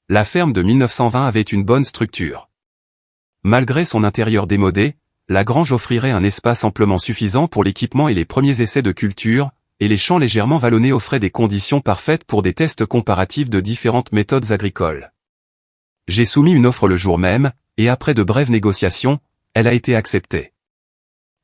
La ferme de 1920 avait une bonne structure. Malgré son intérieur démodé, la grange offrirait un espace amplement suffisant pour l'équipement et les premiers essais de culture, et les champs légèrement vallonnés offraient des conditions parfaites pour des tests comparatifs de différentes méthodes agricoles. J'ai soumis une offre le jour même, et après de brèves négociations, elle a été acceptée.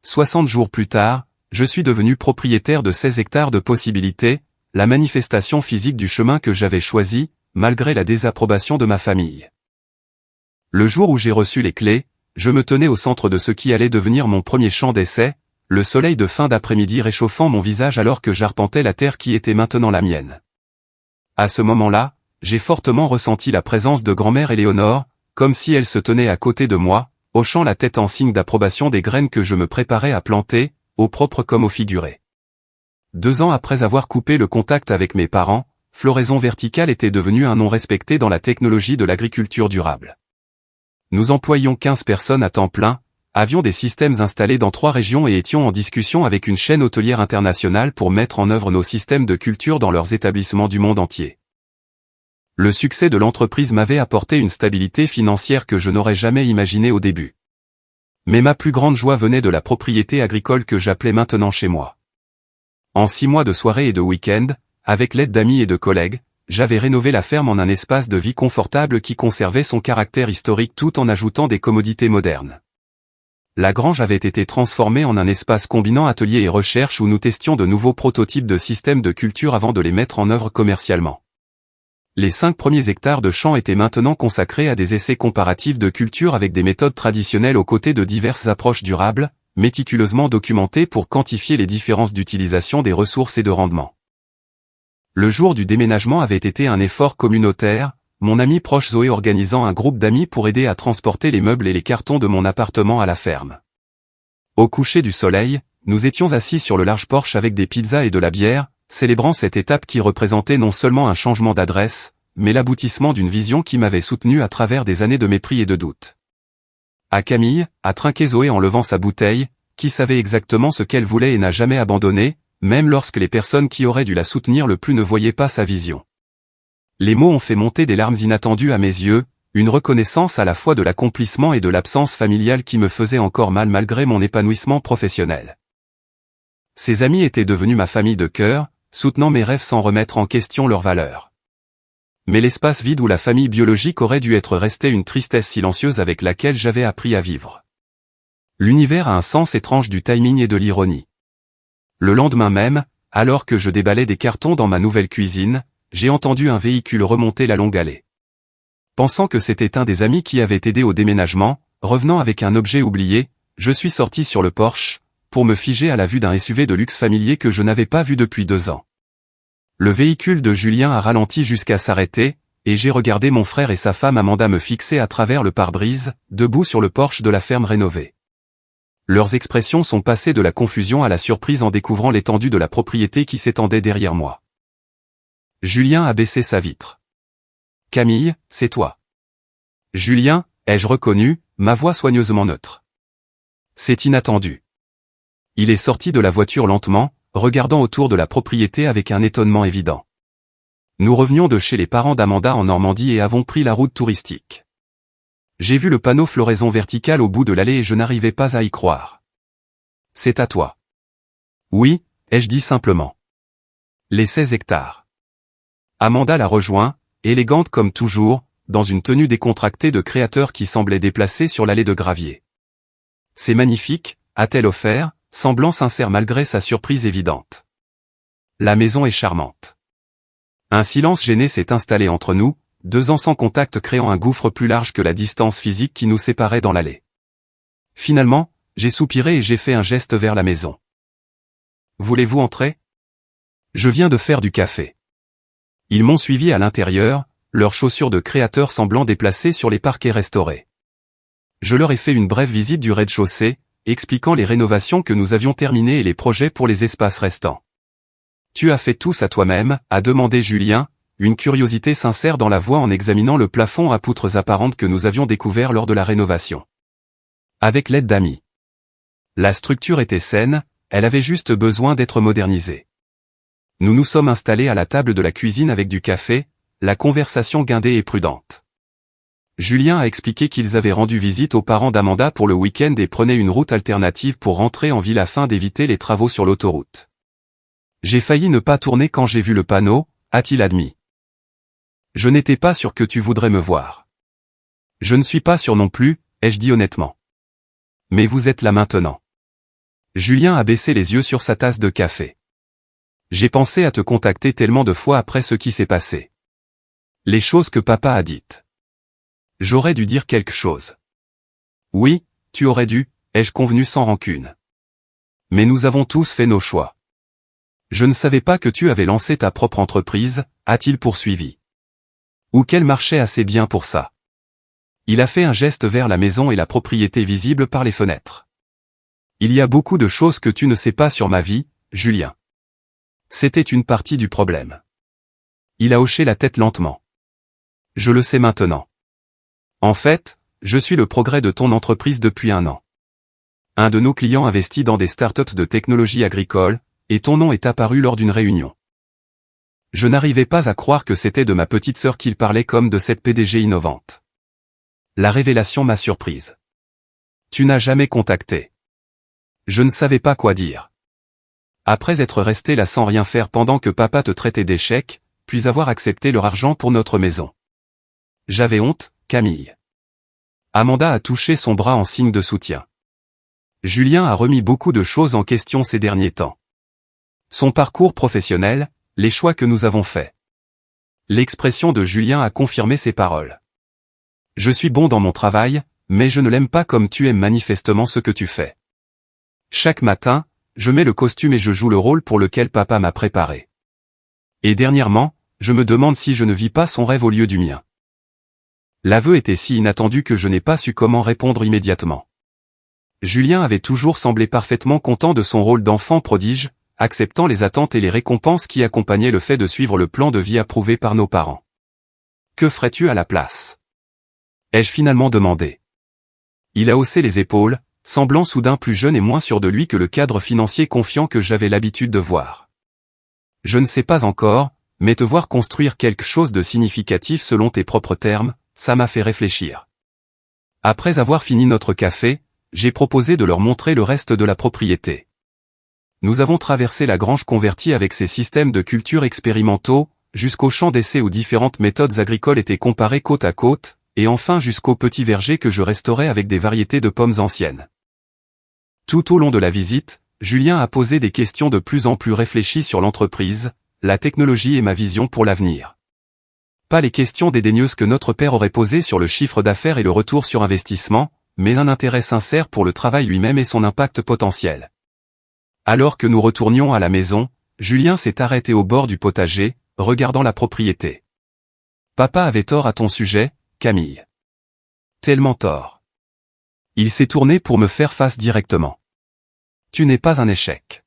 60 jours plus tard, je suis devenu propriétaire de 16 hectares de possibilités, la manifestation physique du chemin que j'avais choisi, malgré la désapprobation de ma famille. Le jour où j'ai reçu les clés, je me tenais au centre de ce qui allait devenir mon premier champ d'essai, le soleil de fin d'après-midi réchauffant mon visage alors que j'arpentais la terre qui était maintenant la mienne. À ce moment-là, j'ai fortement ressenti la présence de grand-mère Éléonore, comme si elle se tenait à côté de moi, hochant la tête en signe d'approbation des graines que je me préparais à planter, au propre comme au figuré. 2 ans après avoir coupé le contact avec mes parents, floraison verticale était devenue un nom respecté dans la technologie de l'agriculture durable. Nous employions 15 personnes à temps plein, avions des systèmes installés dans 3 régions et étions en discussion avec une chaîne hôtelière internationale pour mettre en œuvre nos systèmes de culture dans leurs établissements du monde entier. Le succès de l'entreprise m'avait apporté une stabilité financière que je n'aurais jamais imaginée au début. Mais ma plus grande joie venait de la propriété agricole que j'appelais maintenant chez moi. En 6 mois de soirées et de week-ends, avec l'aide d'amis et de collègues, j'avais rénové la ferme en un espace de vie confortable qui conservait son caractère historique tout en ajoutant des commodités modernes. La grange avait été transformée en un espace combinant atelier et recherche où nous testions de nouveaux prototypes de systèmes de culture avant de les mettre en œuvre commercialement. Les 5 premiers hectares de champs étaient maintenant consacrés à des essais comparatifs de culture avec des méthodes traditionnelles aux côtés de diverses approches durables, méticuleusement documentées pour quantifier les différences d'utilisation des ressources et de rendement. Le jour du déménagement avait été un effort communautaire, mon ami proche Zoé organisant un groupe d'amis pour aider à transporter les meubles et les cartons de mon appartement à la ferme. Au coucher du soleil, nous étions assis sur le large porche avec des pizzas et de la bière, célébrant cette étape qui représentait non seulement un changement d'adresse, mais l'aboutissement d'une vision qui m'avait soutenu à travers des années de mépris et de doute. À Camille, a trinqué Zoé en levant sa bouteille, qui savait exactement ce qu'elle voulait et n'a jamais abandonné, même lorsque les personnes qui auraient dû la soutenir le plus ne voyaient pas sa vision. Les mots ont fait monter des larmes inattendues à mes yeux, une reconnaissance à la fois de l'accomplissement et de l'absence familiale qui me faisait encore mal malgré mon épanouissement professionnel. Ces amis étaient devenus ma famille de cœur, soutenant mes rêves sans remettre en question leurs valeurs. Mais l'espace vide où la famille biologique aurait dû être resté une tristesse silencieuse avec laquelle j'avais appris à vivre. L'univers a un sens étrange du timing et de l'ironie. Le lendemain même, alors que je déballais des cartons dans ma nouvelle cuisine, j'ai entendu un véhicule remonter la longue allée. Pensant que c'était un des amis qui avait aidé au déménagement, revenant avec un objet oublié, je suis sorti sur le porche, pour me figer à la vue d'un SUV de luxe familier que je n'avais pas vu depuis 2 ans. Le véhicule de Julien a ralenti jusqu'à s'arrêter, et j'ai regardé mon frère et sa femme Amanda me fixer à travers le pare-brise, debout sur le porche de la ferme rénovée. Leurs expressions sont passées de la confusion à la surprise en découvrant l'étendue de la propriété qui s'étendait derrière moi. Julien a baissé sa vitre. « Camille, c'est toi. » « Julien, ai-je reconnu, ma voix soigneusement neutre. »« C'est inattendu. » Il est sorti de la voiture lentement, regardant autour de la propriété avec un étonnement évident. Nous revenions de chez les parents d'Amanda en Normandie et avons pris la route touristique. J'ai vu le panneau floraison verticale au bout de l'allée et je n'arrivais pas à y croire. « C'est à toi. »« Oui, » ai-je dit simplement. Les 16 hectares. Amanda l'a rejoint, élégante comme toujours, dans une tenue décontractée de créateur qui semblait déplacée sur l'allée de gravier. « C'est magnifique » a-t-elle offert, semblant sincère malgré sa surprise évidente. La maison est charmante. Un silence gêné s'est installé entre nous, 2 ans sans contact créant un gouffre plus large que la distance physique qui nous séparait dans l'allée. Finalement, j'ai soupiré et j'ai fait un geste vers la maison. Voulez-vous entrer? Je viens de faire du café. Ils m'ont suivi à l'intérieur, leurs chaussures de créateur semblant déplacées sur les parquets restaurés. Je leur ai fait une brève visite du rez-de-chaussée, expliquant les rénovations que nous avions terminées et les projets pour les espaces restants. Tu as fait tout ça toi-même, a demandé Julien, une curiosité sincère dans la voix en examinant le plafond à poutres apparentes que nous avions découvert lors de la rénovation. Avec l'aide d'amis. La structure était saine, elle avait juste besoin d'être modernisée. Nous nous sommes installés à la table de la cuisine avec du café, la conversation guindée et prudente. Julien a expliqué qu'ils avaient rendu visite aux parents d'Amanda pour le week-end et prenaient une route alternative pour rentrer en ville afin d'éviter les travaux sur l'autoroute. J'ai failli ne pas tourner quand j'ai vu le panneau, a-t-il admis. Je n'étais pas sûr que tu voudrais me voir. Je ne suis pas sûr non plus, ai-je dit honnêtement. Mais vous êtes là maintenant. Julien a baissé les yeux sur sa tasse de café. J'ai pensé à te contacter tellement de fois après ce qui s'est passé. Les choses que papa a dites. J'aurais dû dire quelque chose. Oui, tu aurais dû, ai-je convenu sans rancune. Mais nous avons tous fait nos choix. Je ne savais pas que tu avais lancé ta propre entreprise, a-t-il poursuivi. Ou qu'elle marchait assez bien pour ça. Il a fait un geste vers la maison et la propriété visible par les fenêtres. Il y a beaucoup de choses que tu ne sais pas sur ma vie, Julien. C'était une partie du problème. Il a hoché la tête lentement. Je le sais maintenant. En fait, je suis le progrès de ton entreprise depuis 1 an. Un de nos clients investit dans des startups de technologie agricole, et ton nom est apparu lors d'une réunion. Je n'arrivais pas à croire que c'était de ma petite sœur qu'il parlait comme de cette PDG innovante. La révélation m'a surprise. Tu n'as jamais contacté. Je ne savais pas quoi dire. Après être resté là sans rien faire pendant que papa te traitait d'échec, puis avoir accepté leur argent pour notre maison. J'avais honte, Camille. Amanda a touché son bras en signe de soutien. Julien a remis beaucoup de choses en question ces derniers temps. Son parcours professionnel, les choix que nous avons faits. L'expression de Julien a confirmé ses paroles. Je suis bon dans mon travail, mais je ne l'aime pas comme tu aimes manifestement ce que tu fais. Chaque matin, je mets le costume et je joue le rôle pour lequel papa m'a préparé. Et dernièrement, je me demande si je ne vis pas son rêve au lieu du mien. L'aveu était si inattendu que je n'ai pas su comment répondre immédiatement. Julien avait toujours semblé parfaitement content de son rôle d'enfant prodige, acceptant les attentes et les récompenses qui accompagnaient le fait de suivre le plan de vie approuvé par nos parents. Que ferais-tu à la place? Ai-je finalement demandé. Il a haussé les épaules, semblant soudain plus jeune et moins sûr de lui que le cadre financier confiant que j'avais l'habitude de voir. Je ne sais pas encore, mais te voir construire quelque chose de significatif selon tes propres termes, ça m'a fait réfléchir. Après avoir fini notre café, j'ai proposé de leur montrer le reste de la propriété. Nous avons traversé la grange convertie avec ses systèmes de culture expérimentaux, jusqu'au champ d'essai où différentes méthodes agricoles étaient comparées côte à côte, et enfin jusqu'au petit verger que je restaurais avec des variétés de pommes anciennes. Tout au long de la visite, Julien a posé des questions de plus en plus réfléchies sur l'entreprise, la technologie et ma vision pour l'avenir. Pas les questions dédaigneuses que notre père aurait posées sur le chiffre d'affaires et le retour sur investissement, mais un intérêt sincère pour le travail lui-même et son impact potentiel. Alors que nous retournions à la maison, Julien s'est arrêté au bord du potager, regardant la propriété. Papa avait tort à ton sujet, Camille. Tellement tort. Il s'est tourné pour me faire face directement. Tu n'es pas un échec.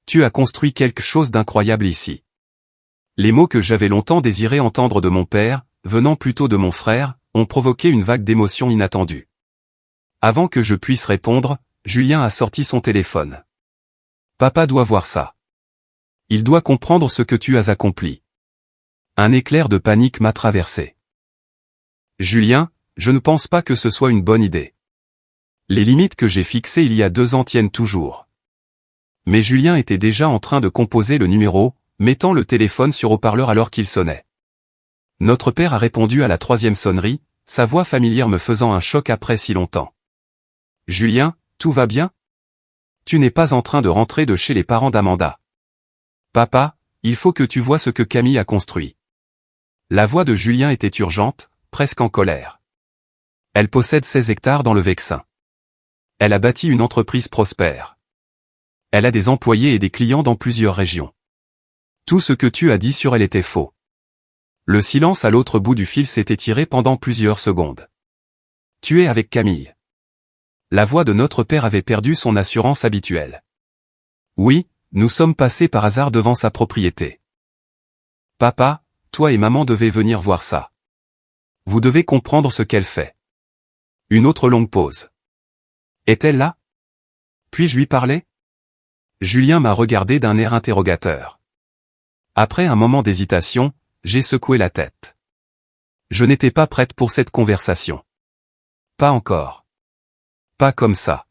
Tu as construit quelque chose d'incroyable ici. Les mots que j'avais longtemps désiré entendre de mon père, venant plutôt de mon frère, ont provoqué une vague d'émotions inattendues. Avant que je puisse répondre, Julien a sorti son téléphone. Papa doit voir ça. Il doit comprendre ce que tu as accompli. Un éclair de panique m'a traversé. Julien, je ne pense pas que ce soit une bonne idée. Les limites que j'ai fixées il y a 2 ans tiennent toujours. Mais Julien était déjà en train de composer le numéro, mettant le téléphone sur haut-parleur alors qu'il sonnait. Notre père a répondu à la 3e sonnerie, sa voix familière me faisant un choc après si longtemps. Julien, tout va bien? Tu n'es pas en train de rentrer de chez les parents d'Amanda. Papa, il faut que tu vois ce que Camille a construit. La voix de Julien était urgente, presque en colère. Elle possède 16 hectares dans le Vexin. Elle a bâti une entreprise prospère. Elle a des employés et des clients dans plusieurs régions. Tout ce que tu as dit sur elle était faux. Le silence à l'autre bout du fil s'est étiré pendant plusieurs secondes. Tu es avec Camille. La voix de notre père avait perdu son assurance habituelle. Oui, nous sommes passés par hasard devant sa propriété. Papa, toi et maman devez venir voir ça. Vous devez comprendre ce qu'elle fait. Une autre longue pause. Est-elle là? Puis-je lui parler? Julien m'a regardé d'un air interrogateur. Après un moment d'hésitation, j'ai secoué la tête. Je n'étais pas prête pour cette conversation. Pas encore. Pas comme ça.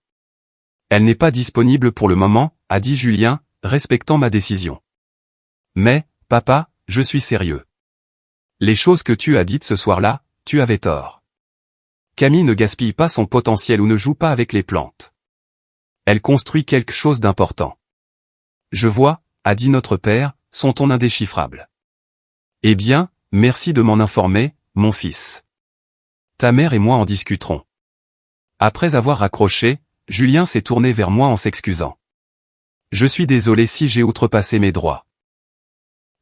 Elle n'est pas disponible pour le moment, a dit Julien, respectant ma décision. Mais, papa, je suis sérieux. Les choses que tu as dites ce soir-là, tu avais tort. Camille ne gaspille pas son potentiel ou ne joue pas avec les plantes. Elle construit quelque chose d'important. Je vois, a dit notre père, son ton indéchiffrable. Eh bien, merci de m'en informer, mon fils. Ta mère et moi en discuterons. Après avoir raccroché, Julien s'est tourné vers moi en s'excusant. Je suis désolé si j'ai outrepassé mes droits.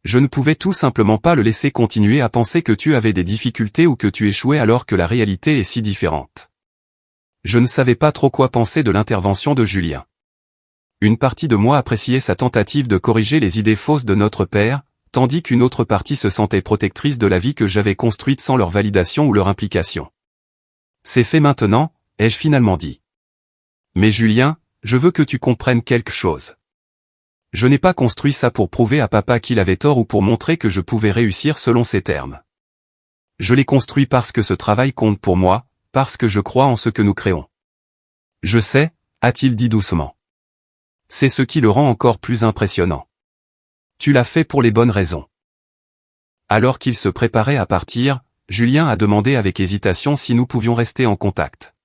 Je ne pouvais tout simplement pas le laisser continuer à penser que tu avais des difficultés ou que tu échouais alors que la réalité est si différente. Je ne savais pas trop quoi penser de l'intervention de Julien. Une partie de moi appréciait sa tentative de corriger les idées fausses de notre père, tandis qu'une autre partie se sentait protectrice de la vie que j'avais construite sans leur validation ou leur implication. C'est fait maintenant, ai-je finalement dit. Mais Julien, je veux que tu comprennes quelque chose. Je n'ai pas construit ça pour prouver à papa qu'il avait tort ou pour montrer que je pouvais réussir selon ses termes. Je l'ai construit parce que ce travail compte pour moi, parce que je crois en ce que nous créons. Je sais, a-t-il dit doucement. C'est ce qui le rend encore plus impressionnant. Tu l'as fait pour les bonnes raisons. Alors qu'il se préparait à partir, Julien a demandé avec hésitation si nous pouvions rester en contact.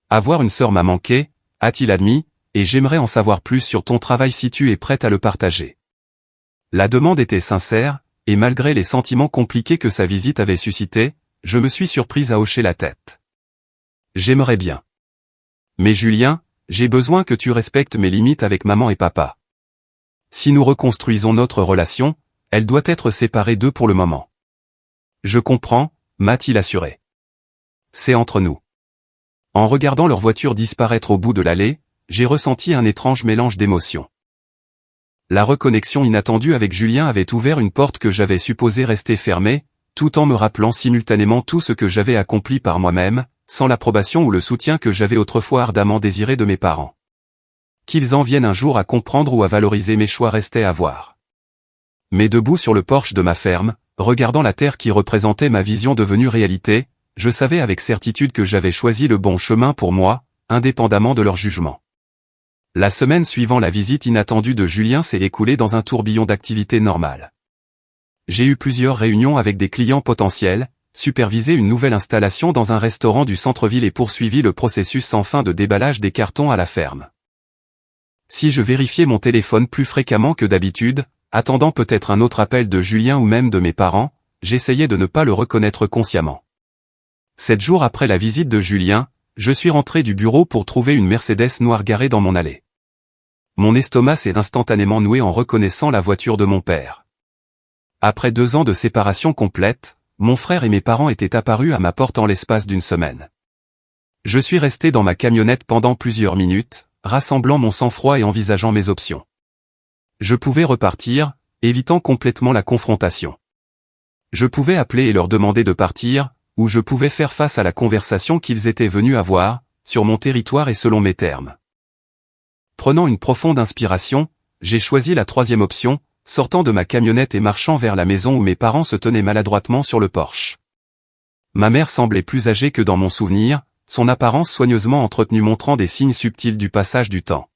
Avoir une sœur m'a manqué, a-t-il admis, et j'aimerais en savoir plus sur ton travail si tu es prête à le partager. La demande était sincère, et malgré les sentiments compliqués que sa visite avait suscités, je me suis surprise à hocher la tête. J'aimerais bien. Mais Julien, j'ai besoin que tu respectes mes limites avec maman et papa. Si nous reconstruisons notre relation, elle doit être séparée d'eux pour le moment. Je comprends, m'a-t-il assuré. C'est entre nous. En regardant leur voiture disparaître au bout de l'allée, j'ai ressenti un étrange mélange d'émotions. La reconnexion inattendue avec Julien avait ouvert une porte que j'avais supposée rester fermée, tout en me rappelant simultanément tout ce que j'avais accompli par moi-même, sans l'approbation ou le soutien que j'avais autrefois ardemment désiré de mes parents. Qu'ils en viennent un jour à comprendre ou à valoriser mes choix restait à voir. Mais debout sur le porche de ma ferme, regardant la terre qui représentait ma vision devenue réalité, je savais avec certitude que j'avais choisi le bon chemin pour moi, indépendamment de leur jugement. La semaine suivant la visite inattendue de Julien s'est écoulée dans un tourbillon d'activités normales. J'ai eu plusieurs réunions avec des clients potentiels, supervisé une nouvelle installation dans un restaurant du centre-ville et poursuivi le processus sans fin de déballage des cartons à la ferme. Si je vérifiais mon téléphone plus fréquemment que d'habitude, attendant peut-être un autre appel de Julien ou même de mes parents, j'essayais de ne pas le reconnaître consciemment. 7 jours après la visite de Julien, je suis rentré du bureau pour trouver une Mercedes noire garée dans mon allée. Mon estomac s'est instantanément noué en reconnaissant la voiture de mon père. Après 2 ans de séparation complète, mon frère et mes parents étaient apparus à ma porte en l'espace d'une semaine. Je suis resté dans ma camionnette pendant plusieurs minutes, rassemblant mon sang-froid et envisageant mes options. Je pouvais repartir, évitant complètement la confrontation. Je pouvais appeler et leur demander de partir, ou je pouvais faire face à la conversation qu'ils étaient venus avoir, sur mon territoire et selon mes termes. Prenant une profonde inspiration, j'ai choisi la 3e option, sortant de ma camionnette et marchant vers la maison où mes parents se tenaient maladroitement sur le porche. Ma mère semblait plus âgée que dans mon souvenir, son apparence soigneusement entretenue montrant des signes subtils du passage du temps.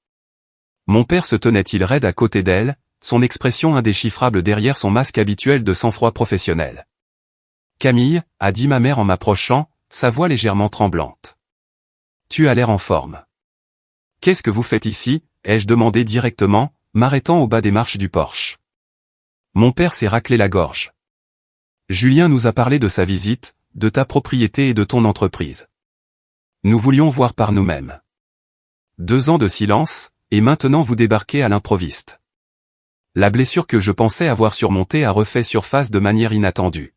Mon père se tenait-il raide à côté d'elle, son expression indéchiffrable derrière son masque habituel de sang-froid professionnel. « Camille » a dit ma mère en m'approchant, sa voix légèrement tremblante. « Tu as l'air en forme. » « Qu'est-ce que vous faites ici » ai-je demandé directement, m'arrêtant au bas des marches du porche. Mon père s'est raclé la gorge. Julien nous a parlé de sa visite, de ta propriété et de ton entreprise. Nous voulions voir par nous-mêmes. 2 ans de silence, et maintenant vous débarquez à l'improviste. La blessure que je pensais avoir surmontée a refait surface de manière inattendue.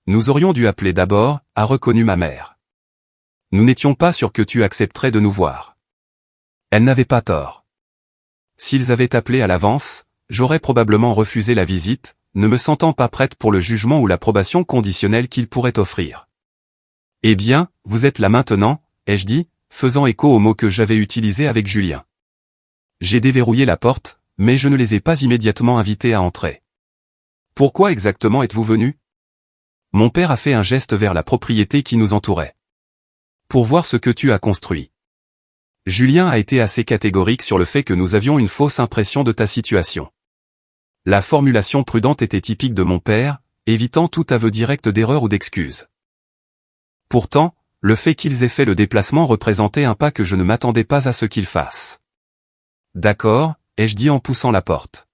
Nous aurions dû appeler d'abord, a reconnu ma mère. Nous n'étions pas sûrs que tu accepterais de nous voir. Elle n'avait pas tort. S'ils avaient appelé à l'avance, j'aurais probablement refusé la visite, ne me sentant pas prête pour le jugement ou l'approbation conditionnelle qu'ils pourraient offrir. Eh bien, vous êtes là maintenant, ai-je dit, faisant écho aux mots que j'avais utilisés avec Julien. J'ai déverrouillé la porte, mais je ne les ai pas immédiatement invités à entrer. Pourquoi exactement êtes-vous venu? Mon père a fait un geste vers la propriété qui nous entourait. Pour voir ce que tu as construit. Julien a été assez catégorique sur le fait que nous avions une fausse impression de ta situation. La formulation prudente était typique de mon père, évitant tout aveu direct d'erreur ou d'excuse. Pourtant, le fait qu'ils aient fait le déplacement représentait un pas que je ne m'attendais pas à ce qu'ils fassent. D'accord, ai-je dit en poussant la porte.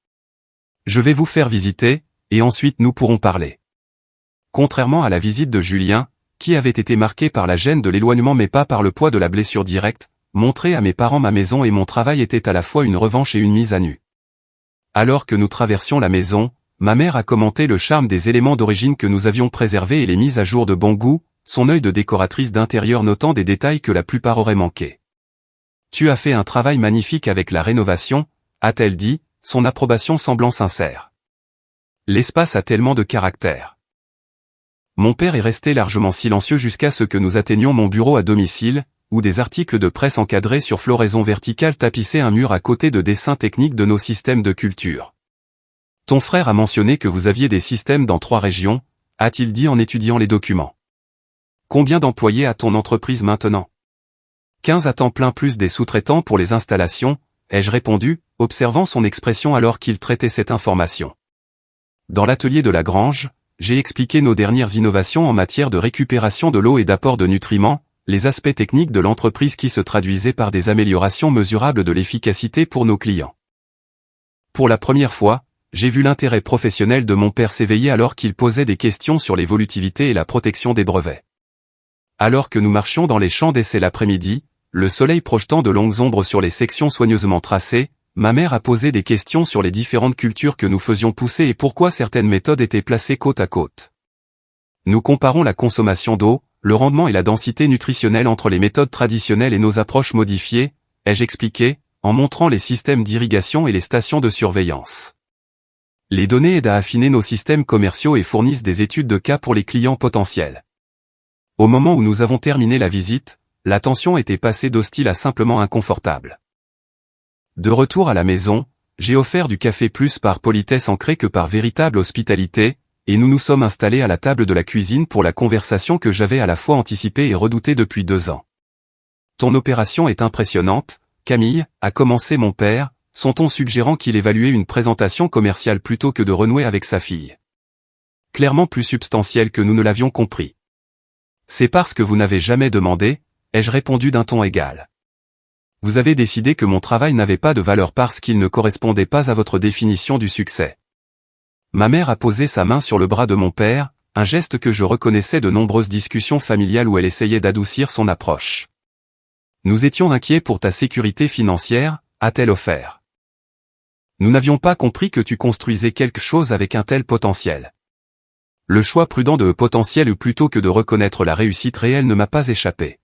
Je vais vous faire visiter, et ensuite nous pourrons parler. Contrairement à la visite de Julien, qui avait été marquée par la gêne de l'éloignement mais pas par le poids de la blessure directe, montrer à mes parents ma maison et mon travail était à la fois une revanche et une mise à nu. Alors que nous traversions la maison, ma mère a commenté le charme des éléments d'origine que nous avions préservés et les mises à jour de bon goût, son œil de décoratrice d'intérieur notant des détails que la plupart auraient manqué. Tu as fait un travail magnifique avec la rénovation, a-t-elle dit, son approbation semblant sincère. L'espace a tellement de caractère. Mon père est resté largement silencieux jusqu'à ce que nous atteignions mon bureau à domicile, où des articles de presse encadrés sur floraison verticale tapissaient un mur à côté de dessins techniques de nos systèmes de culture. Ton frère a mentionné que vous aviez des systèmes dans 3 régions, a-t-il dit en étudiant les documents. Combien d'employés a ton entreprise maintenant? 15 à temps plein plus des sous-traitants pour les installations, ai-je répondu, observant son expression alors qu'il traitait cette information. Dans l'atelier de la grange, j'ai expliqué nos dernières innovations en matière de récupération de l'eau et d'apport de nutriments, les aspects techniques de l'entreprise qui se traduisaient par des améliorations mesurables de l'efficacité pour nos clients. Pour la première fois, j'ai vu l'intérêt professionnel de mon père s'éveiller alors qu'il posait des questions sur l'évolutivité et la protection des brevets. Alors que nous marchions dans les champs d'essai l'après-midi, le soleil projetant de longues ombres sur les sections soigneusement tracées, ma mère a posé des questions sur les différentes cultures que nous faisions pousser et pourquoi certaines méthodes étaient placées côte à côte. Nous comparons la consommation d'eau, le rendement et la densité nutritionnelle entre les méthodes traditionnelles et nos approches modifiées, ai-je expliqué, en montrant les systèmes d'irrigation et les stations de surveillance. Les données aident à affiner nos systèmes commerciaux et fournissent des études de cas pour les clients potentiels. Au moment où nous avons terminé la visite, la tension était passée d'hostile à simplement inconfortable. De retour à la maison, j'ai offert du café plus par politesse ancrée que par véritable hospitalité, et nous nous sommes installés à la table de la cuisine pour la conversation que j'avais à la fois anticipée et redoutée depuis 2 ans. Ton opération est impressionnante, Camille, a commencé mon père, son ton suggérant qu'il évaluait une présentation commerciale plutôt que de renouer avec sa fille. Clairement plus substantielle que nous ne l'avions compris. C'est parce que vous n'avez jamais demandé, ai-je répondu d'un ton égal. Vous avez décidé que mon travail n'avait pas de valeur parce qu'il ne correspondait pas à votre définition du succès. Ma mère a posé sa main sur le bras de mon père, un geste que je reconnaissais de nombreuses discussions familiales où elle essayait d'adoucir son approche. Nous étions inquiets pour ta sécurité financière, a-t-elle offert. Nous n'avions pas compris que tu construisais quelque chose avec un tel potentiel. Le choix prudent de potentiel plutôt que de reconnaître la réussite réelle ne m'a pas échappé.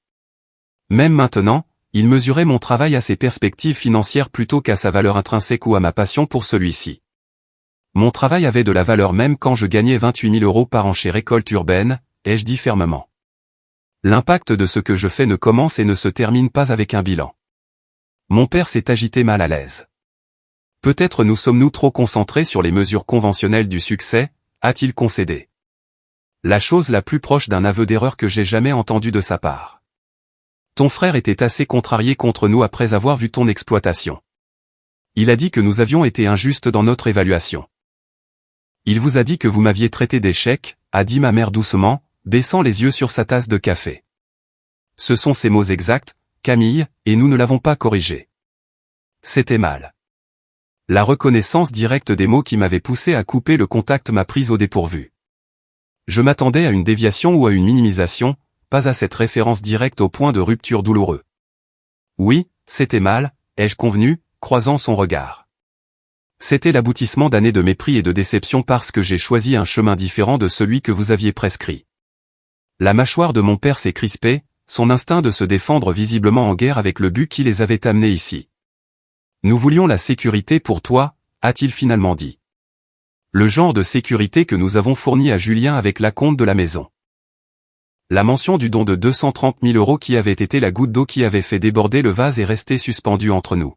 Même maintenant, il mesurait mon travail à ses perspectives financières plutôt qu'à sa valeur intrinsèque ou à ma passion pour celui-ci. Mon travail avait de la valeur même quand je gagnais 28 000 € par an chez Récolte Urbaine, ai-je dit fermement. L'impact de ce que je fais ne commence et ne se termine pas avec un bilan. Mon père s'est agité mal à l'aise. Peut-être nous sommes-nous trop concentrés sur les mesures conventionnelles du succès, a-t-il concédé. La chose la plus proche d'un aveu d'erreur que j'ai jamais entendu de sa part. Ton frère était assez contrarié contre nous après avoir vu ton exploitation. Il a dit que nous avions été injustes dans notre évaluation. Il vous a dit que vous m'aviez traité d'échec, a dit ma mère doucement, baissant les yeux sur sa tasse de café. Ce sont ses mots exacts, Camille, et nous ne l'avons pas corrigé. C'était mal. La reconnaissance directe des mots qui m'avaient poussé à couper le contact m'a prise au dépourvu. Je m'attendais à une déviation ou à une minimisation, pas à cette référence directe au point de rupture douloureux. Oui, c'était mal, ai-je convenu, croisant son regard. C'était l'aboutissement d'années de mépris et de déception parce que j'ai choisi un chemin différent de celui que vous aviez prescrit. La mâchoire de mon père s'est crispée, son instinct de se défendre visiblement en guerre avec le but qui les avait amenés ici. Nous voulions la sécurité pour toi, a-t-il finalement dit. Le genre de sécurité que nous avons fourni à Julien avec l'acompte de la maison. La mention du don de 230 000 € qui avait été la goutte d'eau qui avait fait déborder le vase est restée suspendue entre nous.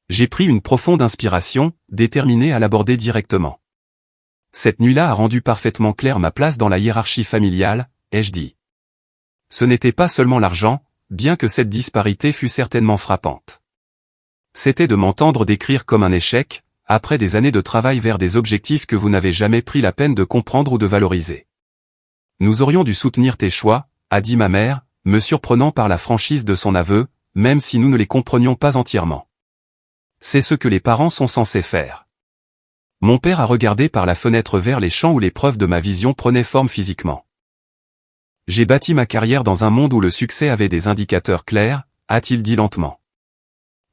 J'ai pris une profonde inspiration, déterminé à l'aborder directement. Cette nuit-là a rendu parfaitement claire ma place dans la hiérarchie familiale, ai-je dit. Ce n'était pas seulement l'argent, bien que cette disparité fût certainement frappante. C'était de m'entendre décrire comme un échec, après des années de travail vers des objectifs que vous n'avez jamais pris la peine de comprendre ou de valoriser. Nous aurions dû soutenir tes choix, a dit ma mère, me surprenant par la franchise de son aveu, même si nous ne les comprenions pas entièrement. C'est ce que les parents sont censés faire. Mon père a regardé par la fenêtre vers les champs où les preuves de ma vision prenaient forme physiquement. J'ai bâti ma carrière dans un monde où le succès avait des indicateurs clairs, a-t-il dit lentement.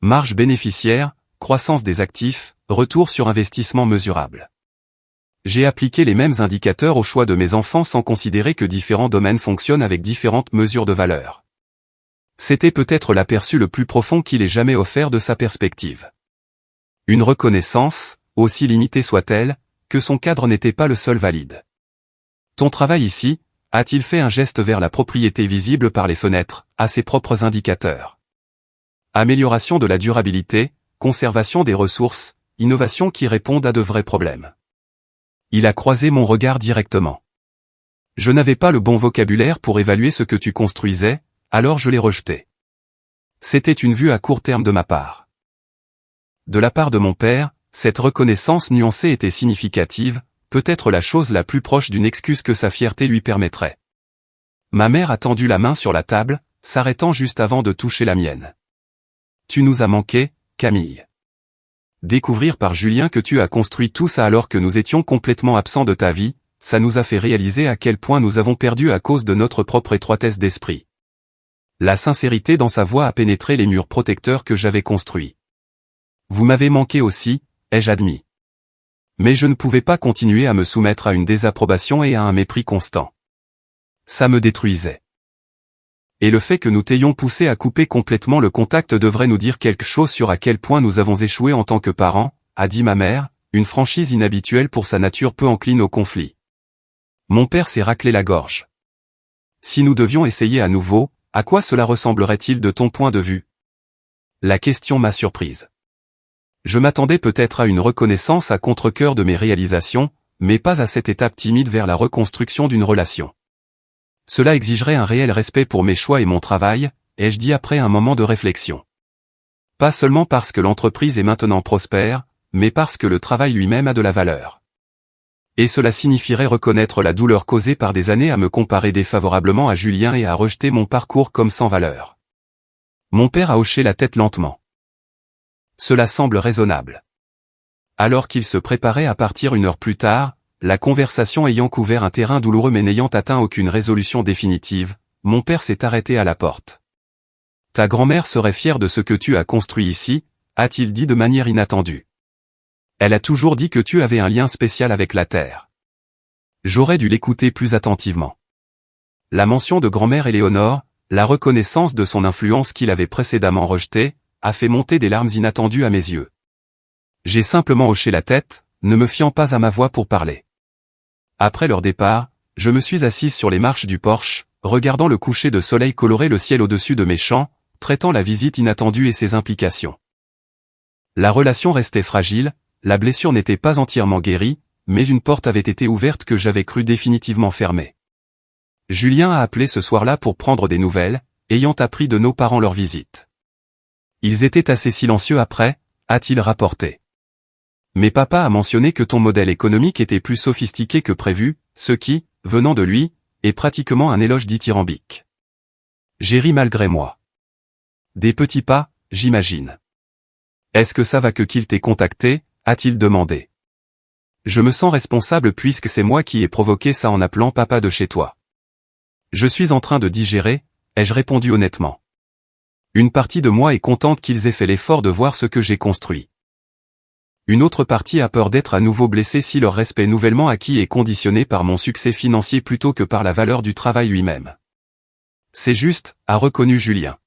Marge bénéficiaire, croissance des actifs, retour sur investissement mesurable. J'ai appliqué les mêmes indicateurs au choix de mes enfants sans considérer que différents domaines fonctionnent avec différentes mesures de valeur. C'était peut-être l'aperçu le plus profond qu'il ait jamais offert de sa perspective. Une reconnaissance, aussi limitée soit-elle, que son cadre n'était pas le seul valide. Ton travail ici, a-t-il fait un geste vers la propriété visible par les fenêtres, à ses propres indicateurs. Amélioration de la durabilité, conservation des ressources, innovation qui répondent à de vrais problèmes. Il a croisé mon regard directement. Je n'avais pas le bon vocabulaire pour évaluer ce que tu construisais, alors je l'ai rejeté. C'était une vue à court terme de ma part. De la part de mon père, cette reconnaissance nuancée était significative, peut-être la chose la plus proche d'une excuse que sa fierté lui permettrait. Ma mère a tendu la main sur la table, s'arrêtant juste avant de toucher la mienne. Tu nous as manqué, Camille. Découvrir par Julien que tu as construit tout ça alors que nous étions complètement absents de ta vie, ça nous a fait réaliser à quel point nous avons perdu à cause de notre propre étroitesse d'esprit. La sincérité dans sa voix a pénétré les murs protecteurs que j'avais construits. Vous m'avez manqué aussi, ai-je admis. Mais je ne pouvais pas continuer à me soumettre à une désapprobation et à un mépris constant. Ça me détruisait. Et le fait que nous t'ayons poussé à couper complètement le contact devrait nous dire quelque chose sur à quel point nous avons échoué en tant que parents, a dit ma mère, une franchise inhabituelle pour sa nature peu encline au conflit. Mon père s'est raclé la gorge. Si nous devions essayer à nouveau, à quoi cela ressemblerait-il de ton point de vue? La question m'a surprise. Je m'attendais peut-être à une reconnaissance à contre-cœur de mes réalisations, mais pas à cette étape timide vers la reconstruction d'une relation. Cela exigerait un réel respect pour mes choix et mon travail, ai-je dit après un moment de réflexion. Pas seulement parce que l'entreprise est maintenant prospère, mais parce que le travail lui-même a de la valeur. Et cela signifierait reconnaître la douleur causée par des années à me comparer défavorablement à Julien et à rejeter mon parcours comme sans valeur. Mon père a hoché la tête lentement. Cela semble raisonnable. Alors qu'il se préparait à partir une heure plus tard, la conversation ayant couvert un terrain douloureux mais n'ayant atteint aucune résolution définitive, mon père s'est arrêté à la porte. Ta grand-mère serait fière de ce que tu as construit ici, a-t-il dit de manière inattendue. Elle a toujours dit que tu avais un lien spécial avec la terre. J'aurais dû l'écouter plus attentivement. La mention de grand-mère Éléonore, la reconnaissance de son influence qu'il avait précédemment rejetée, a fait monter des larmes inattendues à mes yeux. J'ai simplement hoché la tête, ne me fiant pas à ma voix pour parler. Après leur départ, je me suis assise sur les marches du porche, regardant le coucher de soleil colorer le ciel au-dessus de mes champs, traitant la visite inattendue et ses implications. La relation restait fragile, la blessure n'était pas entièrement guérie, mais une porte avait été ouverte que j'avais cru définitivement fermée. Julien a appelé ce soir-là pour prendre des nouvelles, ayant appris de nos parents leur visite. Ils étaient assez silencieux après, a-t-il rapporté. Mais papa a mentionné que ton modèle économique était plus sophistiqué que prévu, ce qui, venant de lui, est pratiquement un éloge dithyrambique. J'ai ri malgré moi. Des petits pas, j'imagine. Est-ce que ça va que qu'il t'ait contacté, a-t-il demandé. Je me sens responsable puisque c'est moi qui ai provoqué ça en appelant papa de chez toi. Je suis en train de digérer, ai-je répondu honnêtement. Une partie de moi est contente qu'ils aient fait l'effort de voir ce que j'ai construit. Une autre partie a peur d'être à nouveau blessée si leur respect nouvellement acquis est conditionné par mon succès financier plutôt que par la valeur du travail lui-même. C'est juste, a reconnu Julien.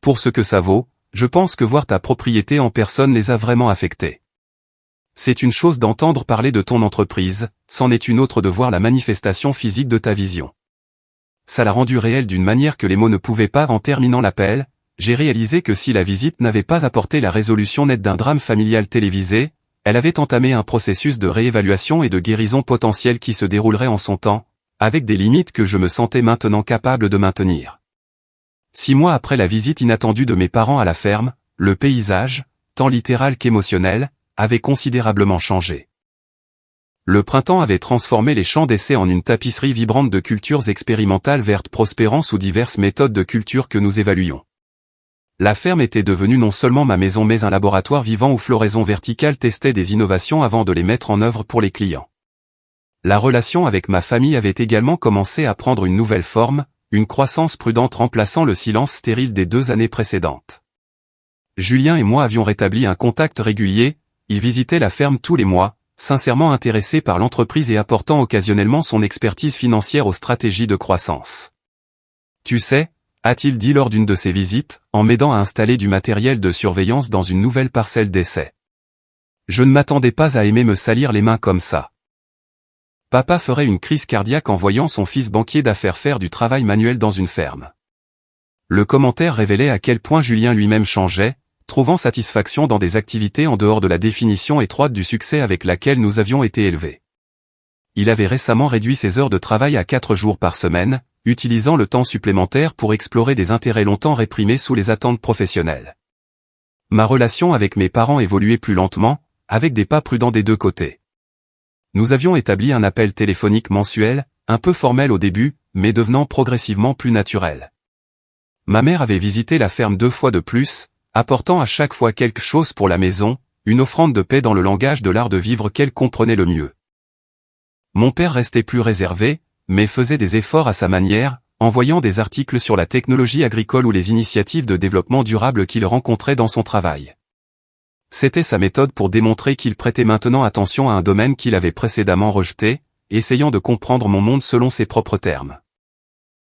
Pour ce que ça vaut, je pense que voir ta propriété en personne les a vraiment affectés. C'est une chose d'entendre parler de ton entreprise, c'en est une autre de voir la manifestation physique de ta vision. Ça l'a rendu réel d'une manière que les mots ne pouvaient pas. En terminant l'appel, j'ai réalisé que si la visite n'avait pas apporté la résolution nette d'un drame familial télévisé, elle avait entamé un processus de réévaluation et de guérison potentielle qui se déroulerait en son temps, avec des limites que je me sentais maintenant capable de maintenir. 6 mois après la visite inattendue de mes parents à la ferme, le paysage, tant littéral qu'émotionnel, avait considérablement changé. Le printemps avait transformé les champs d'essai en une tapisserie vibrante de cultures expérimentales vertes prospérant sous diverses méthodes de culture que nous évaluions. La ferme était devenue non seulement ma maison mais un laboratoire vivant où Floraison Verticale testait des innovations avant de les mettre en œuvre pour les clients. La relation avec ma famille avait également commencé à prendre une nouvelle forme, une croissance prudente remplaçant le silence stérile des 2 années précédentes. Julien et moi avions rétabli un contact régulier, il visitait la ferme tous les mois, sincèrement intéressé par l'entreprise et apportant occasionnellement son expertise financière aux stratégies de croissance. Tu sais, a-t-il dit lors d'une de ses visites, en m'aidant à installer du matériel de surveillance dans une nouvelle parcelle d'essai. Je ne m'attendais pas à aimer me salir les mains comme ça. Papa ferait une crise cardiaque en voyant son fils banquier d'affaires faire du travail manuel dans une ferme. Le commentaire révélait à quel point Julien lui-même changeait, trouvant satisfaction dans des activités en dehors de la définition étroite du succès avec laquelle nous avions été élevés. Il avait récemment réduit ses heures de travail à 4 jours par semaine, utilisant le temps supplémentaire pour explorer des intérêts longtemps réprimés sous les attentes professionnelles. Ma relation avec mes parents évoluait plus lentement, avec des pas prudents des 2 côtés. Nous avions établi un appel téléphonique mensuel, un peu formel au début, mais devenant progressivement plus naturel. Ma mère avait visité la ferme 2 fois de plus, apportant à chaque fois quelque chose pour la maison, une offrande de paix dans le langage de l'art de vivre qu'elle comprenait le mieux. Mon père restait plus réservé, mais faisait des efforts à sa manière, envoyant des articles sur la technologie agricole ou les initiatives de développement durable qu'il rencontrait dans son travail. C'était sa méthode pour démontrer qu'il prêtait maintenant attention à un domaine qu'il avait précédemment rejeté, essayant de comprendre mon monde selon ses propres termes.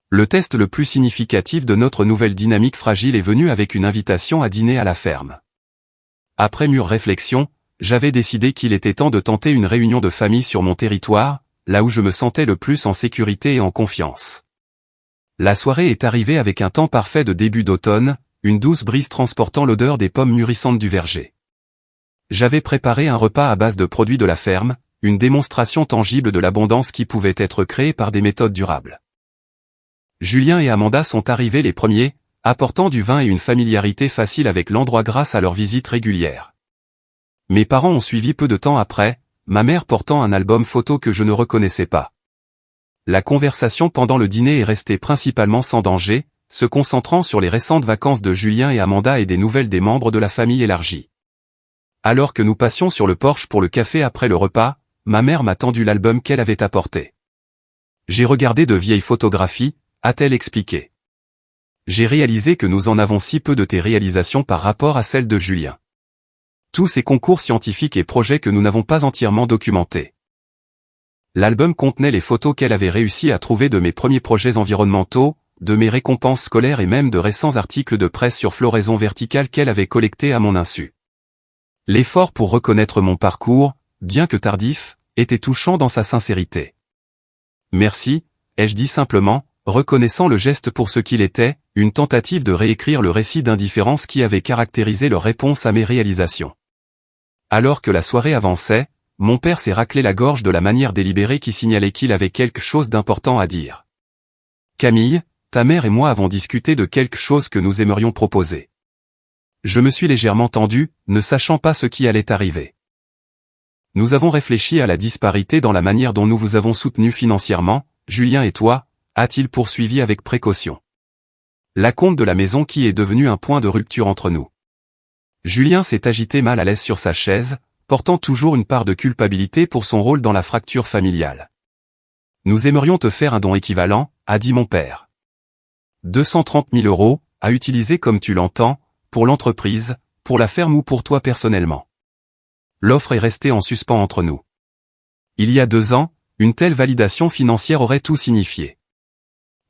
Le test le plus significatif de notre nouvelle dynamique fragile est venu avec une invitation à dîner à la ferme. Après mûre réflexion, j'avais décidé qu'il était temps de tenter une réunion de famille sur mon territoire, là où je me sentais le plus en sécurité et en confiance. La soirée est arrivée avec un temps parfait de début d'automne, une douce brise transportant l'odeur des pommes mûrissantes du verger. J'avais préparé un repas à base de produits de la ferme, une démonstration tangible de l'abondance qui pouvait être créée par des méthodes durables. Julien et Amanda sont arrivés les premiers, apportant du vin et une familiarité facile avec l'endroit grâce à leur visite régulière. Mes parents ont suivi peu de temps après, ma mère portant un album photo que je ne reconnaissais pas. La conversation pendant le dîner est restée principalement sans danger, se concentrant sur les récentes vacances de Julien et Amanda et des nouvelles des membres de la famille élargie. Alors que nous passions sur le porche pour le café après le repas, ma mère m'a tendu l'album qu'elle avait apporté. J'ai regardé de vieilles photographies, a-t-elle expliqué. J'ai réalisé que nous en avons si peu de tes réalisations par rapport à celles de Julien. Tous ces concours scientifiques et projets que nous n'avons pas entièrement documentés. L'album contenait les photos qu'elle avait réussi à trouver de mes premiers projets environnementaux, de mes récompenses scolaires et même de récents articles de presse sur Floraison Verticale qu'elle avait collectés à mon insu. L'effort pour reconnaître mon parcours, bien que tardif, était touchant dans sa sincérité. Merci, ai-je dit simplement, reconnaissant le geste pour ce qu'il était, une tentative de réécrire le récit d'indifférence qui avait caractérisé leur réponse à mes réalisations. Alors que la soirée avançait, mon père s'est raclé la gorge de la manière délibérée qui signalait qu'il avait quelque chose d'important à dire. Camille, ta mère et moi avons discuté de quelque chose que nous aimerions proposer. Je me suis légèrement tendu, ne sachant pas ce qui allait arriver. Nous avons réfléchi à la disparité dans la manière dont nous vous avons soutenu financièrement, Julien et toi, a-t-il poursuivi avec précaution. L'acompte de la maison qui est devenu un point de rupture entre nous. Julien s'est agité mal à l'aise sur sa chaise, portant toujours une part de culpabilité pour son rôle dans la fracture familiale. Nous aimerions te faire un don équivalent, a dit mon père. 230 000 euros, à utiliser comme tu l'entends, pour l'entreprise, pour la ferme ou pour toi personnellement. L'offre est restée en suspens entre nous. Il y a 2 ans, une telle validation financière aurait tout signifié.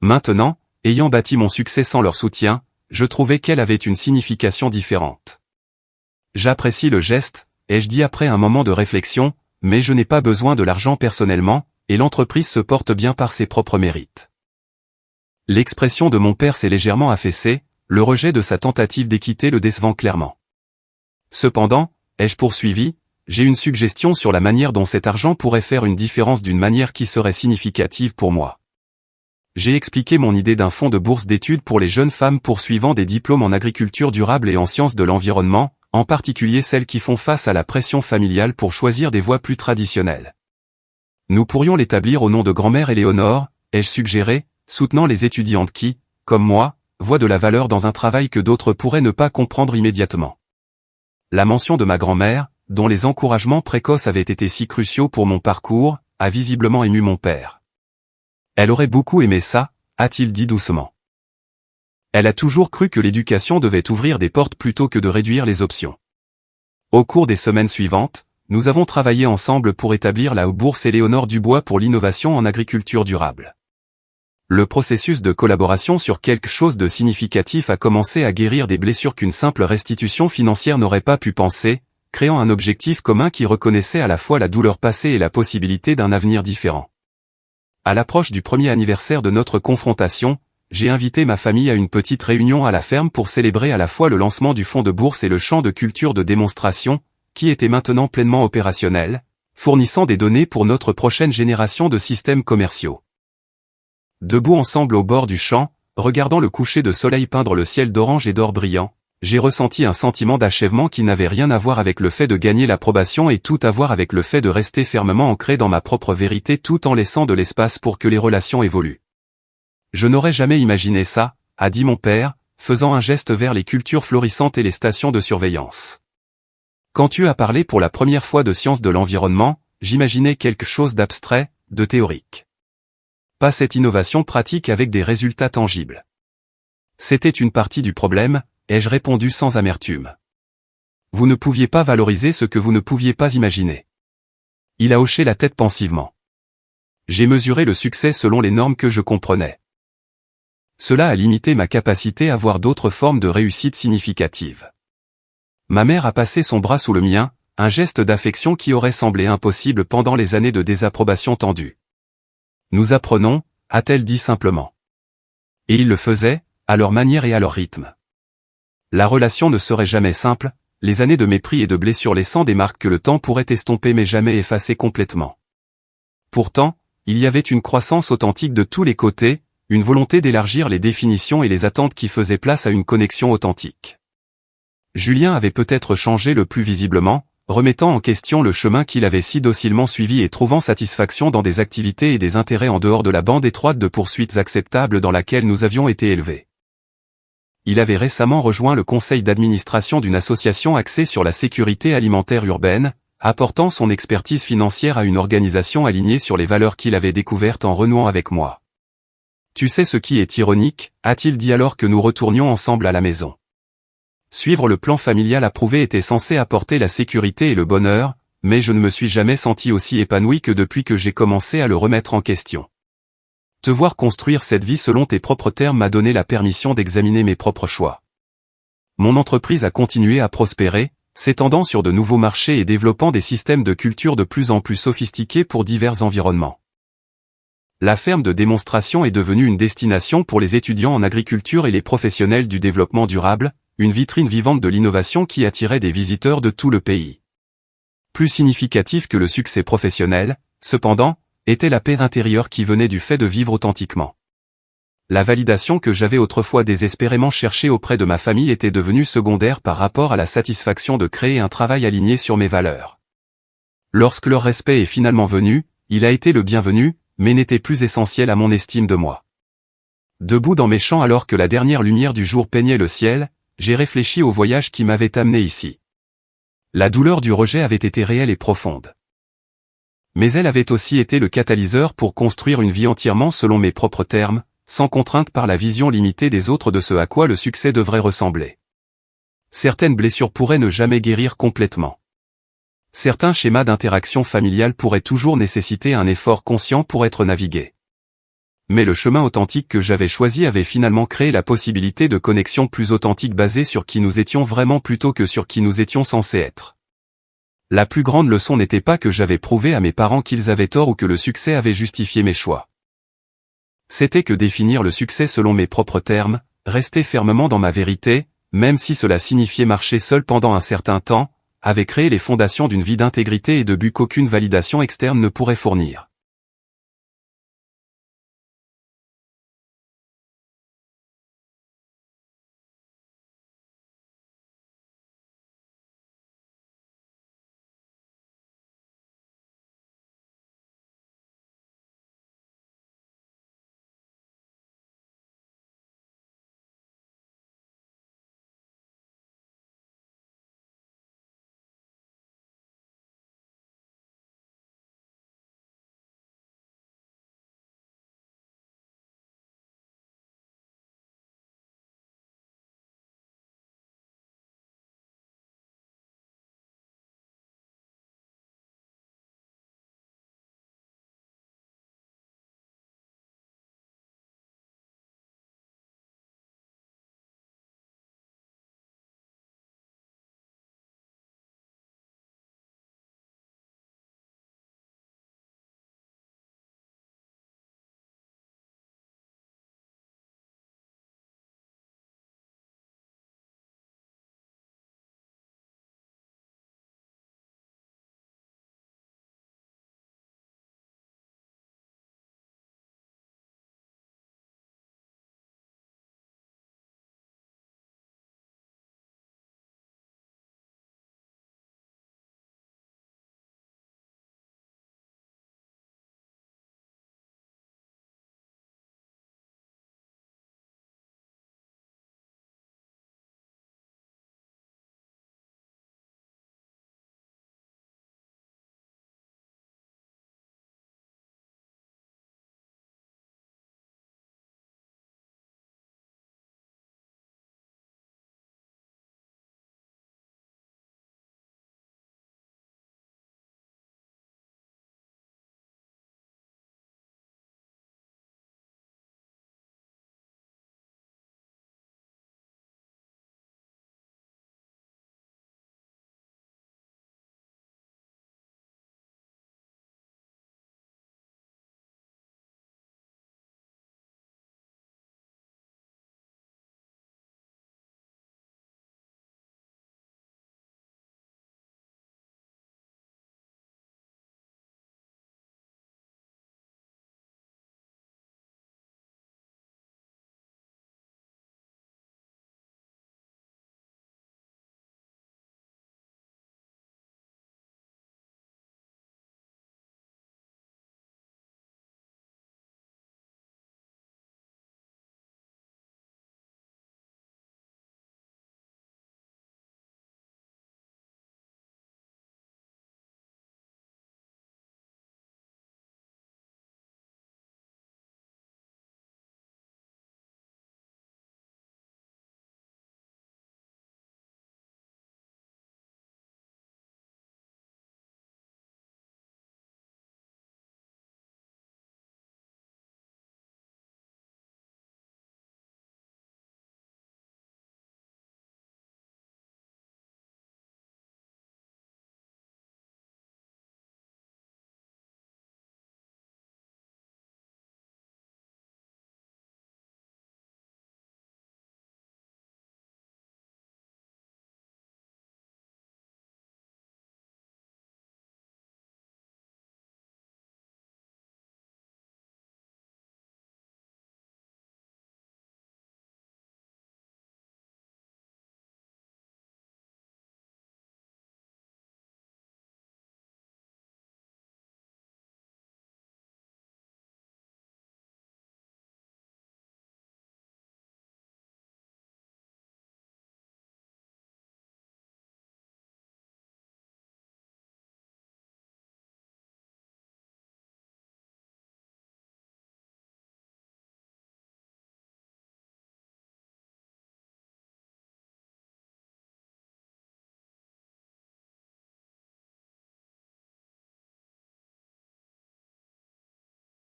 Maintenant, ayant bâti mon succès sans leur soutien, je trouvais qu'elle avait une signification différente. J'apprécie le geste, ai-je dit après un moment de réflexion, mais je n'ai pas besoin de l'argent personnellement, et l'entreprise se porte bien par ses propres mérites. L'expression de mon père s'est légèrement affaissée, le rejet de sa tentative d'équité le décevant clairement. Cependant, ai-je poursuivi, j'ai une suggestion sur la manière dont cet argent pourrait faire une différence d'une manière qui serait significative pour moi. J'ai expliqué mon idée d'un fonds de bourse d'études pour les jeunes femmes poursuivant des diplômes en agriculture durable et en sciences de l'environnement, en particulier celles qui font face à la pression familiale pour choisir des voies plus traditionnelles. Nous pourrions l'établir au nom de grand-mère Éléonore, ai-je suggéré, soutenant les étudiantes qui, comme moi, voient de la valeur dans un travail que d'autres pourraient ne pas comprendre immédiatement. La mention de ma grand-mère, dont les encouragements précoces avaient été si cruciaux pour mon parcours, a visiblement ému mon père. Elle aurait beaucoup aimé ça, a-t-il dit doucement. Elle a toujours cru que l'éducation devait ouvrir des portes plutôt que de réduire les options. Au cours des semaines suivantes, nous avons travaillé ensemble pour établir la bourse Éléonore Dubois pour l'innovation en agriculture durable. Le processus de collaboration sur quelque chose de significatif a commencé à guérir des blessures qu'une simple restitution financière n'aurait pas pu penser, créant un objectif commun qui reconnaissait à la fois la douleur passée et la possibilité d'un avenir différent. À l'approche du premier anniversaire de notre confrontation, j'ai invité ma famille à une petite réunion à la ferme pour célébrer à la fois le lancement du fonds de bourse et le champ de culture de démonstration, qui était maintenant pleinement opérationnel, fournissant des données pour notre prochaine génération de systèmes commerciaux. Debout ensemble au bord du champ, regardant le coucher de soleil peindre le ciel d'orange et d'or brillant, j'ai ressenti un sentiment d'achèvement qui n'avait rien à voir avec le fait de gagner l'approbation et tout à voir avec le fait de rester fermement ancré dans ma propre vérité tout en laissant de l'espace pour que les relations évoluent. Je n'aurais jamais imaginé ça, a dit mon père, faisant un geste vers les cultures florissantes et les stations de surveillance. Quand tu as parlé pour la première fois de sciences de l'environnement, j'imaginais quelque chose d'abstrait, de théorique. Pas cette innovation pratique avec des résultats tangibles. C'était une partie du problème, ai-je répondu sans amertume. Vous ne pouviez pas valoriser ce que vous ne pouviez pas imaginer. Il a hoché la tête pensivement. J'ai mesuré le succès selon les normes que je comprenais. Cela a limité ma capacité à voir d'autres formes de réussite significatives. Ma mère a passé son bras sous le mien, un geste d'affection qui aurait semblé impossible pendant les années de désapprobation tendue. Nous apprenons, a-t-elle dit simplement. Et ils le faisaient, à leur manière et à leur rythme. La relation ne serait jamais simple, les années de mépris et de blessures laissant des marques que le temps pourrait estomper mais jamais effacer complètement. Pourtant, il y avait une croissance authentique de tous les côtés, une volonté d'élargir les définitions et les attentes qui faisaient place à une connexion authentique. Julien avait peut-être changé le plus visiblement, remettant en question le chemin qu'il avait si docilement suivi et trouvant satisfaction dans des activités et des intérêts en dehors de la bande étroite de poursuites acceptables dans laquelle nous avions été élevés. Il avait récemment rejoint le conseil d'administration d'une association axée sur la sécurité alimentaire urbaine, apportant son expertise financière à une organisation alignée sur les valeurs qu'il avait découvertes en renouant avec moi. Tu sais ce qui est ironique, a-t-il dit alors que nous retournions ensemble à la maison. Suivre le plan familial approuvé était censé apporter la sécurité et le bonheur, mais je ne me suis jamais senti aussi épanoui que depuis que j'ai commencé à le remettre en question. Te voir construire cette vie selon tes propres termes m'a donné la permission d'examiner mes propres choix. Mon entreprise a continué à prospérer, s'étendant sur de nouveaux marchés et développant des systèmes de culture de plus en plus sophistiqués pour divers environnements. La ferme de démonstration est devenue une destination pour les étudiants en agriculture et les professionnels du développement durable, une vitrine vivante de l'innovation qui attirait des visiteurs de tout le pays. Plus significatif que le succès professionnel, cependant, était la paix intérieure qui venait du fait de vivre authentiquement. La validation que j'avais autrefois désespérément cherchée auprès de ma famille était devenue secondaire par rapport à la satisfaction de créer un travail aligné sur mes valeurs. Lorsque leur respect est finalement venu, il a été le bienvenu, mais n'était plus essentiel à mon estime de moi. Debout dans mes champs alors que la dernière lumière du jour peignait le ciel, j'ai réfléchi au voyage qui m'avait amené ici. La douleur du rejet avait été réelle et profonde. Mais elle avait aussi été le catalyseur pour construire une vie entièrement selon mes propres termes, sans contrainte par la vision limitée des autres de ce à quoi le succès devrait ressembler. Certaines blessures pourraient ne jamais guérir complètement. Certains schémas d'interaction familiale pourraient toujours nécessiter un effort conscient pour être navigués. Mais le chemin authentique que j'avais choisi avait finalement créé la possibilité de connexions plus authentiques basées sur qui nous étions vraiment plutôt que sur qui nous étions censés être. La plus grande leçon n'était pas que j'avais prouvé à mes parents qu'ils avaient tort ou que le succès avait justifié mes choix. C'était que définir le succès selon mes propres termes, rester fermement dans ma vérité, même si cela signifiait marcher seul pendant un certain temps, avait créé les fondations d'une vie d'intégrité et de but qu'aucune validation externe ne pourrait fournir.